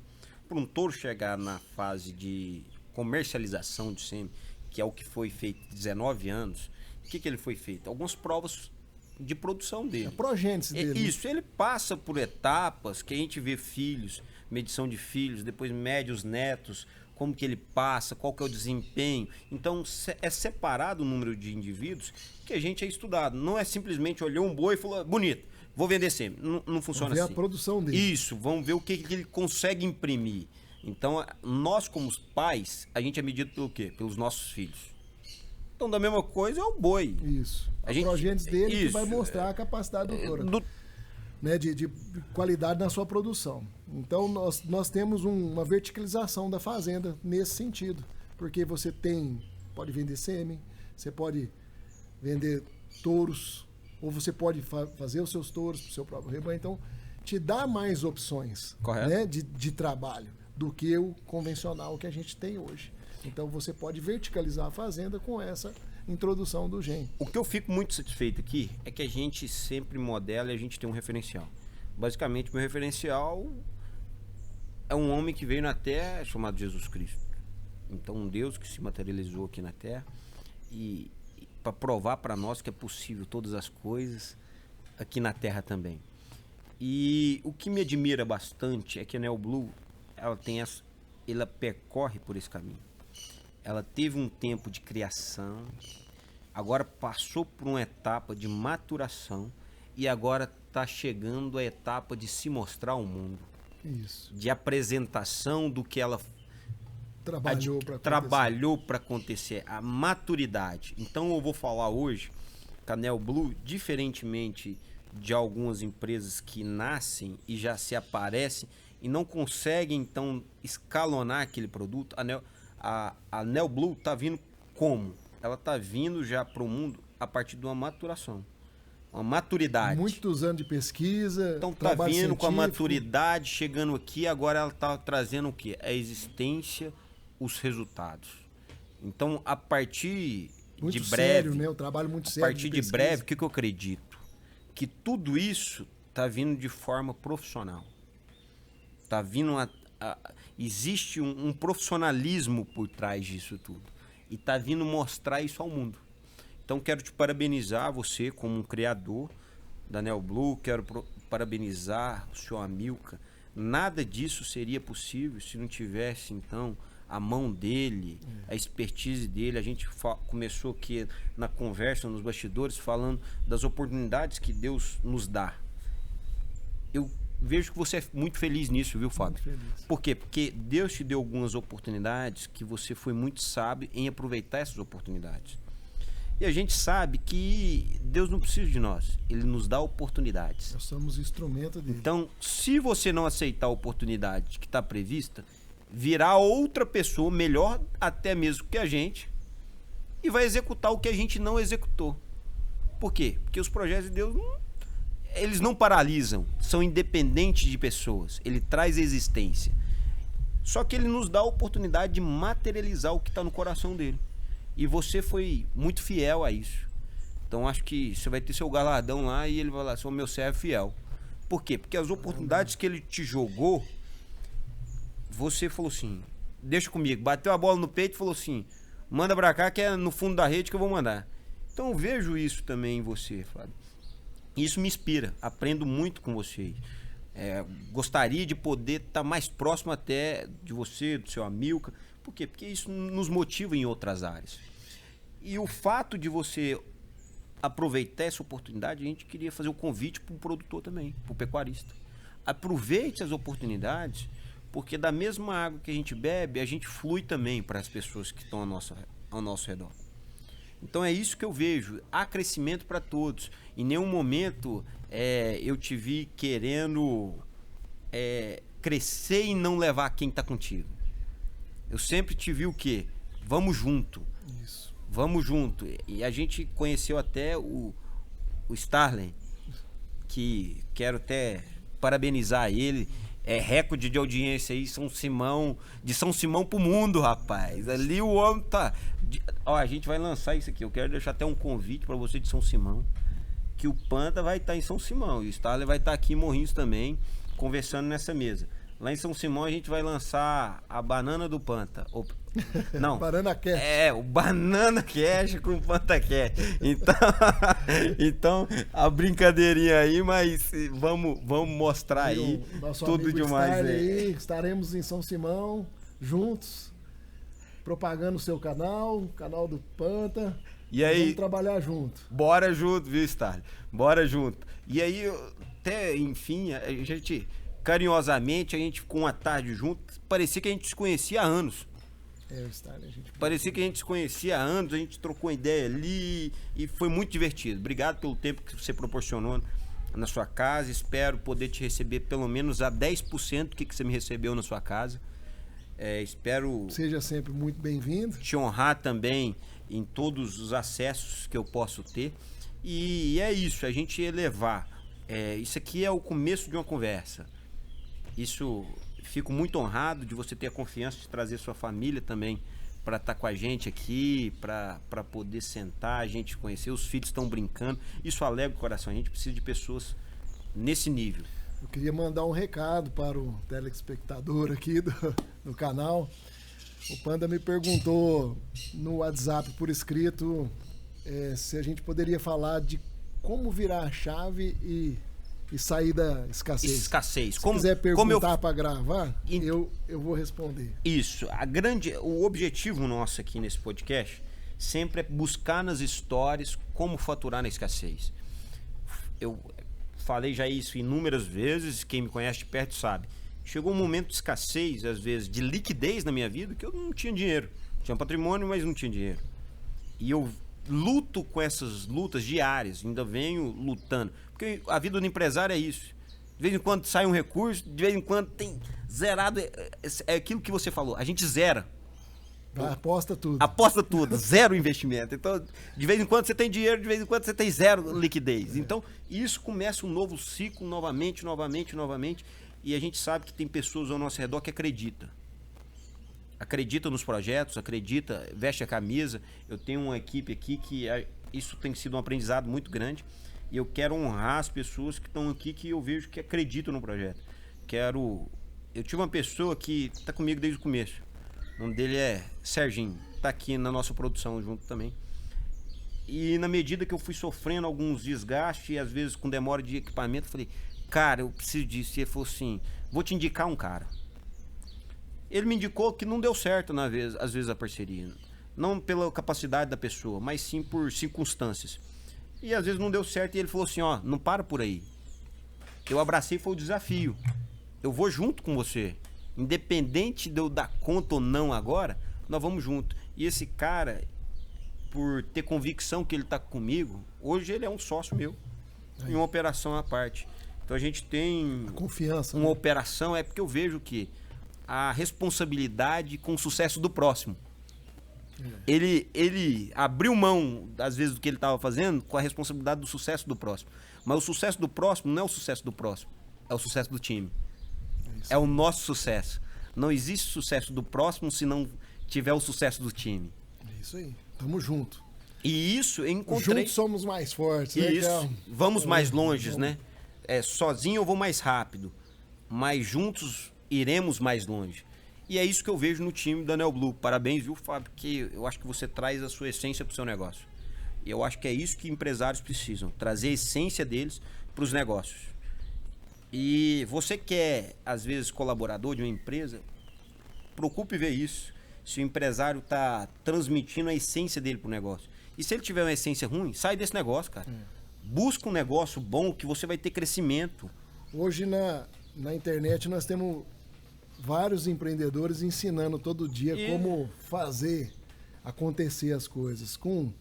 Speaker 2: para um touro chegar na fase de comercialização de sêmen, que é o que foi feito há 19 anos, o que ele foi feito? Algumas provas de produção dele.
Speaker 1: A progênese dele.
Speaker 2: Isso, ele passa por etapas que a gente vê filhos, medição de filhos, depois mede os netos, como que ele passa, qual que é o desempenho. Então é separado o número de indivíduos que a gente é estudado. Não é simplesmente olhar um boi e falar, bonito, vou vender sêmen. Não funciona assim.
Speaker 1: Vamos ver a produção dele.
Speaker 2: Isso, vamos ver o que ele consegue imprimir. Então nós como pais, a gente é medido pelo quê? Pelos nossos filhos. Então da mesma coisa é o boi.
Speaker 1: Isso. A progênese dele que vai mostrar a capacidade do touro. Né, de qualidade na sua produção. Então nós temos uma verticalização da fazenda nesse sentido, porque você pode vender sêmen, você pode vender touros, ou você pode fazer os seus touros para o seu próprio rebanho. Então te dá mais opções, né, de trabalho do que o convencional que a gente tem hoje. Então você pode verticalizar a fazenda com essa introdução do gene.
Speaker 2: O que eu fico muito satisfeito aqui é que a gente sempre modela e a gente tem um referencial. Basicamente, meu referencial é um homem que veio na Terra chamado Jesus Cristo. Então, um Deus que se materializou aqui na Terra e para provar para nós que é possível todas as coisas aqui na Terra também. E o que me admira bastante é que a NeoBlue, ela percorre por esse caminho. Ela teve um tempo de criação, agora passou por uma etapa de maturação e agora está chegando a etapa de se mostrar ao mundo.
Speaker 1: Isso.
Speaker 2: De apresentação do que ela trabalhou para acontecer, a maturidade. Então eu vou falar hoje que a NeoBlue, diferentemente de algumas empresas que nascem e já se aparecem e não conseguem então escalonar aquele produto, a NeoBlue está vindo como? Ela está vindo já para o mundo a partir de uma maturação. Uma maturidade.
Speaker 1: Muitos anos de pesquisa.
Speaker 2: Então tá vindo científico. Com a maturidade, chegando aqui, agora ela tá trazendo o quê? A existência, os resultados. Então, a partir
Speaker 1: muito
Speaker 2: de breve.
Speaker 1: Sério, né? O trabalho muito sério.
Speaker 2: A partir de breve, o que eu acredito? Que tudo isso tá vindo de forma profissional. Tá vindo existe um profissionalismo por trás disso tudo. E tá vindo mostrar isso ao mundo. Então quero te parabenizar, você como um criador da NeoBlue, quero parabenizar o senhor Amilcar. Nada disso seria possível se não tivesse então a mão dele, a expertise dele. A gente começou aqui na conversa, nos bastidores, falando das oportunidades que Deus nos dá. Eu vejo que você é muito feliz nisso, viu, Fábio?
Speaker 1: Muito feliz.
Speaker 2: Por quê? Porque Deus te deu algumas oportunidades que você foi muito sábio em aproveitar essas oportunidades. E a gente sabe que Deus não precisa de nós, Ele nos dá oportunidades.
Speaker 1: Nós somos instrumento dele.
Speaker 2: Então, se você não aceitar a oportunidade que está prevista, virá outra pessoa, melhor até mesmo que a gente, e vai executar o que a gente não executou. Por quê? Porque os projetos de Deus, eles não paralisam, são independentes de pessoas. Ele traz existência. Só que Ele nos dá a oportunidade de materializar o que está no coração dele. E você foi muito fiel a isso. Então acho que você vai ter seu galardão lá e ele vai lá, sou meu servo fiel. Por quê? Porque as oportunidades que ele te jogou, você falou assim, deixa comigo. Bateu a bola no peito e falou assim, manda pra cá que é no fundo da rede que eu vou mandar. Então eu vejo isso também em você, Fábio. Isso me inspira, aprendo muito com você. Gostaria de poder estar mais próximo até de você, do seu Amilcar. Por quê? Porque isso nos motiva em outras áreas. E o fato de você aproveitar essa oportunidade, a gente queria fazer um convite para o produtor também, para o pecuarista. Aproveite as oportunidades, porque da mesma água que a gente bebe, a gente flui também para as pessoas que estão ao nosso redor. Então é isso que eu vejo. Há crescimento para todos. Em nenhum momento eu te vi querendo crescer e não levar quem está contigo. Eu sempre te vi o quê? Vamos junto.
Speaker 1: Isso.
Speaker 2: Vamos junto. E a gente conheceu até o Starley, que quero até parabenizar ele. É recorde de audiência aí, de São Simão pro mundo, rapaz. Ali o homem tá... a gente vai lançar isso aqui. Eu quero deixar até um convite para você de São Simão, que o Panta vai estar em São Simão e o Starley vai estar aqui em Morrinhos também, conversando nessa mesa. Lá em São Simão a gente vai lançar a banana do Panta. Não.
Speaker 1: Banana Cash.
Speaker 2: O Banana Cash com o Panta Cash. Então, a brincadeirinha aí, mas vamos mostrar aí tudo demais aí.
Speaker 1: Estaremos em São Simão, juntos, propagando o seu canal, o canal do Panta.
Speaker 2: E aí,
Speaker 1: vamos trabalhar junto.
Speaker 2: Bora junto, viu, Starley? Bora junto. E aí, até, enfim, a gente... Carinhosamente, a gente ficou uma tarde junto. Parecia que a gente se conhecia há anos. Parecia que a gente se conhecia há anos. A gente trocou uma ideia ali e foi muito divertido. Obrigado pelo tempo que você proporcionou na sua casa. Espero poder te receber pelo menos a 10% do que você me recebeu na sua casa. Espero...
Speaker 1: Seja sempre muito bem-vindo.
Speaker 2: Te honrar também em todos os acessos que eu posso ter. E é isso, a gente elevar. Isso aqui é o começo de uma conversa. Isso, fico muito honrado de você ter a confiança de trazer sua família também para estar com a gente aqui, para poder sentar, a gente conhecer. Os filhos estão brincando. Isso alegra o coração. A gente precisa de pessoas nesse nível.
Speaker 1: Eu queria mandar um recado para o telespectador aqui do canal. O Panda me perguntou no WhatsApp por escrito se a gente poderia falar de como virar a chave e e sair da escassez.
Speaker 2: Escassez.
Speaker 1: Se quiser perguntar para gravar, eu vou responder.
Speaker 2: Isso. O objetivo nosso aqui nesse podcast sempre é buscar nas histórias como faturar na escassez. Eu falei já isso inúmeras vezes, quem me conhece de perto sabe. Chegou um momento de escassez, às vezes, de liquidez na minha vida, que eu não tinha dinheiro. Tinha patrimônio, mas não tinha dinheiro. E eu luto com essas lutas diárias, ainda venho lutando. Porque a vida do empresário é isso. De vez em quando sai um recurso, de vez em quando tem zerado. É aquilo que você falou, a gente zera.
Speaker 1: Aposta tudo.
Speaker 2: Aposta tudo, zero investimento. Então, de vez em quando você tem dinheiro, de vez em quando você tem zero liquidez. Então, isso começa um novo ciclo, novamente. E a gente sabe que tem pessoas ao nosso redor que acreditam nos projetos, veste a camisa. Eu tenho uma equipe aqui que isso tem sido um aprendizado muito grande e eu quero honrar as pessoas que estão aqui, que eu vejo que acreditam no projeto. Eu tive uma pessoa que está comigo desde o começo. O nome dele é Serginho, está aqui na nossa produção junto também. E na medida que eu fui sofrendo alguns desgastes e às vezes com demora de equipamento, eu falei, cara, eu preciso disso. E ele falou assim, vou te indicar um cara. Ele me indicou que não deu certo às vezes a parceria. Não pela capacidade da pessoa, mas sim por circunstâncias. E às vezes não deu certo e ele falou assim, ó, não para por aí. Eu abracei, foi o desafio. Eu vou junto com você. Independente de eu dar conta ou não agora, nós vamos junto. E esse cara, por ter convicção que ele está comigo, hoje ele é um sócio meu. Em uma operação à parte. Então a gente tem
Speaker 1: a confiança,
Speaker 2: uma operação, é porque eu vejo que a responsabilidade com o sucesso do próximo. Ele abriu mão, às vezes, do que ele estava fazendo com a responsabilidade do sucesso do próximo. Mas o sucesso do próximo não é o sucesso do próximo, é o sucesso do time. É o nosso sucesso. Não existe sucesso do próximo se não tiver o sucesso do time.
Speaker 1: É isso aí. Tamo junto.
Speaker 2: E isso eu encontrei.
Speaker 1: Juntos somos mais fortes.
Speaker 2: Isso. Vamos mais longe, né? Sozinho eu vou mais rápido, mas juntos iremos mais longe. E é isso que eu vejo no time da Neo Blue. Parabéns, viu, Fábio? Que eu acho que você traz a sua essência para o seu negócio. E eu acho que é isso que empresários precisam, trazer a essência deles para os negócios. E você que é, às vezes, colaborador de uma empresa, procure ver isso. Se o empresário está transmitindo a essência dele para o negócio. E se ele tiver uma essência ruim, sai desse negócio, cara. Busca um negócio bom que você vai ter crescimento.
Speaker 1: Hoje na internet nós temos vários empreendedores ensinando todo dia como fazer acontecer as coisas com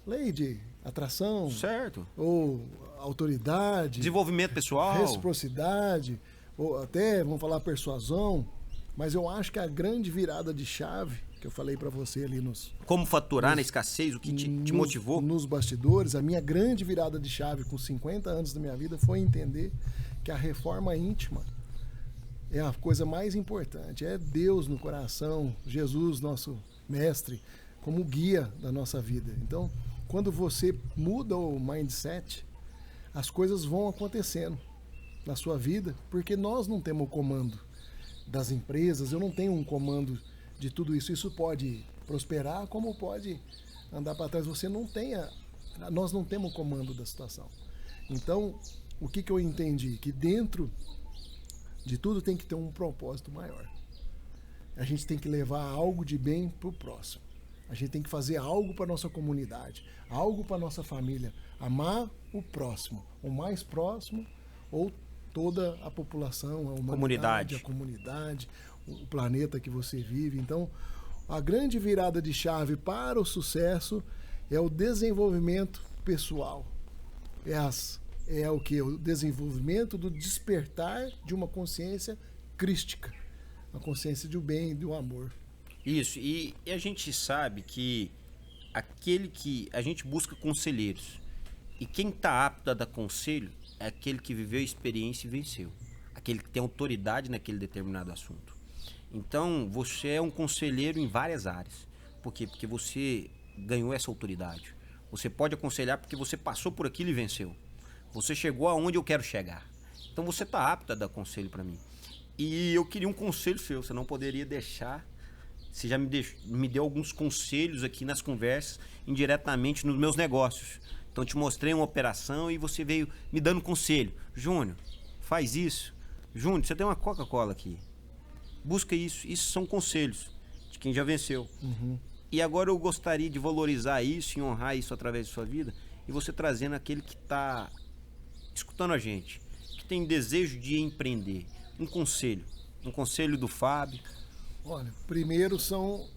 Speaker 1: lei de atração,
Speaker 2: certo,
Speaker 1: ou autoridade,
Speaker 2: desenvolvimento pessoal,
Speaker 1: reciprocidade, ou até, vamos falar, persuasão. Mas eu acho que a grande virada de chave que eu falei para você ali
Speaker 2: como faturar na escassez, o que te motivou?
Speaker 1: Nos bastidores, a minha grande virada de chave com 50 anos da minha vida foi entender que a reforma íntima é a coisa mais importante. É Deus no coração, Jesus, nosso mestre, como guia da nossa vida. Então, quando você muda o mindset, as coisas vão acontecendo na sua vida, porque nós não temos o comando das empresas, eu não tenho um comando de tudo isso. Isso pode prosperar, como pode andar para trás. Nós não temos o comando da situação. Então, o que eu entendi? Que dentro de tudo tem que ter um propósito maior. A gente tem que levar algo de bem para o próximo. A gente tem que fazer algo para a nossa comunidade, algo para a nossa família. Amar o próximo, o mais próximo, ou toda a população, a humanidade, a comunidade, o planeta que você vive. Então, a grande virada de chave para o sucesso é o desenvolvimento pessoal. É o que? O desenvolvimento do despertar de uma consciência crística, uma consciência do bem e do amor.
Speaker 2: Isso, e a gente sabe que aquele que a gente busca conselheiros, e quem está apto a dar conselho é aquele que viveu a experiência e venceu, aquele que tem autoridade naquele determinado assunto. Então, você é um conselheiro em várias áreas. Por quê? Porque você ganhou essa autoridade. Você pode aconselhar porque você passou por aquilo e venceu. Você chegou aonde eu quero chegar. Então, você está apto a dar conselho para mim. E eu queria um conselho seu. Você não poderia deixar... Você já me deu alguns conselhos aqui nas conversas, indiretamente nos meus negócios. Então te mostrei uma operação e você veio me dando conselho. Júnior, faz isso. Júnior, você tem uma Coca-Cola aqui. Busca isso. Isso são conselhos de quem já venceu. E agora eu gostaria de valorizar isso e honrar isso através de sua vida. E você trazendo aquele que está escutando a gente, que tem desejo de empreender. Um conselho do Fábio.
Speaker 1: Olha, primeiro são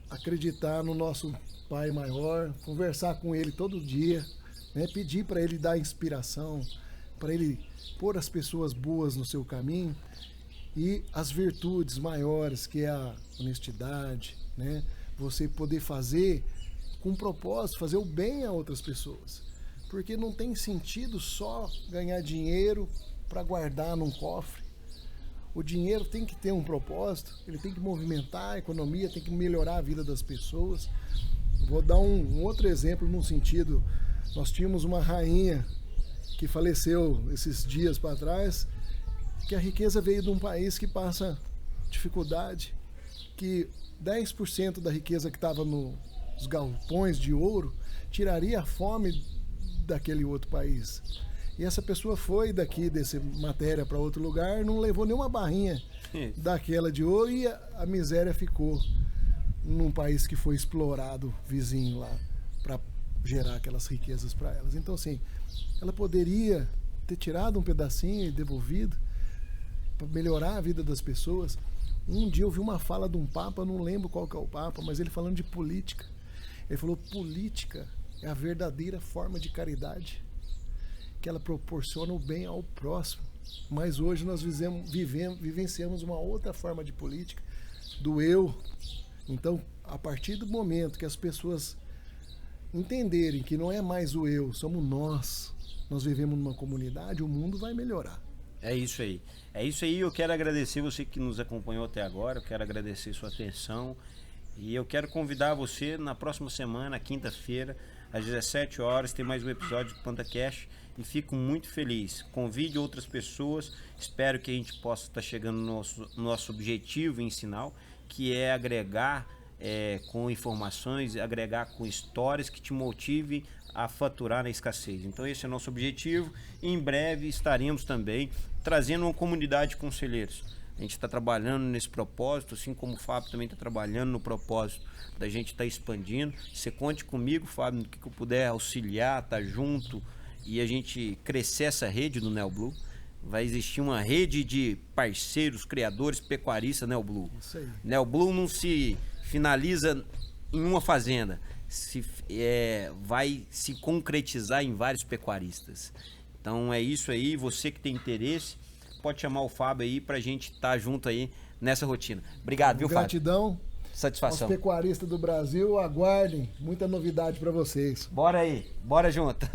Speaker 1: acreditar no nosso Pai maior, conversar com ele todo dia, né? Pedir para ele dar inspiração, para ele pôr as pessoas boas no seu caminho e as virtudes maiores, que é a honestidade, né? Você poder fazer com propósito, fazer o bem a outras pessoas. Porque não tem sentido só ganhar dinheiro para guardar num cofre. O dinheiro tem que ter um propósito, ele tem que movimentar a economia, tem que melhorar a vida das pessoas. Vou dar um outro exemplo num sentido. Nós tínhamos uma rainha que faleceu esses dias para trás, que a riqueza veio de um país que passa dificuldade, que 10% da riqueza que estava nos galpões de ouro tiraria a fome daquele outro país. E essa pessoa foi daqui, dessa matéria, para outro lugar, não levou nenhuma barrinha daquela de ouro e a miséria ficou num país que foi explorado, vizinho lá, para gerar aquelas riquezas para elas. Então, assim, ela poderia ter tirado um pedacinho e devolvido para melhorar a vida das pessoas. Um dia eu vi uma fala de um papa, não lembro qual que é o papa, mas ele falando de política. Ele falou: política é a verdadeira forma de caridade, que ela proporciona o bem ao próximo. Mas hoje nós vivenciamos uma outra forma de política, do eu. Então, a partir do momento que as pessoas entenderem que não é mais o eu, somos nós vivemos numa comunidade, o mundo vai melhorar.
Speaker 2: É isso aí. É isso aí. Eu quero agradecer você que nos acompanhou até agora. Eu quero agradecer sua atenção. E eu quero convidar você na próxima semana, quinta-feira, às 17 horas, tem mais um episódio do PandaCast. E fico muito feliz. Convide outras pessoas. Espero que a gente possa estar chegando no nosso objetivo em Sinal, que é agregar com informações, agregar com histórias que te motivem a faturar na escassez. Então esse é o nosso objetivo. E em breve estaremos também trazendo uma comunidade de conselheiros. A gente está trabalhando nesse propósito, assim como o Fábio também está trabalhando no propósito da gente estar expandindo. Você conte comigo, Fábio, no que eu puder auxiliar, estar junto e a gente crescer essa rede do NeoBlue. Vai existir uma rede de parceiros, criadores, pecuaristas NeoBlue.
Speaker 1: Isso aí.
Speaker 2: NeoBlue não se finaliza em uma fazenda, vai se concretizar em vários pecuaristas. Então é isso aí. Você que tem interesse, pode chamar o Fábio aí pra gente estar junto aí nessa rotina. Obrigado, viu, Fábio?
Speaker 1: Gratidão.
Speaker 2: Satisfação.
Speaker 1: Os pecuaristas do Brasil, aguardem muita novidade para vocês.
Speaker 2: Bora aí, bora junto.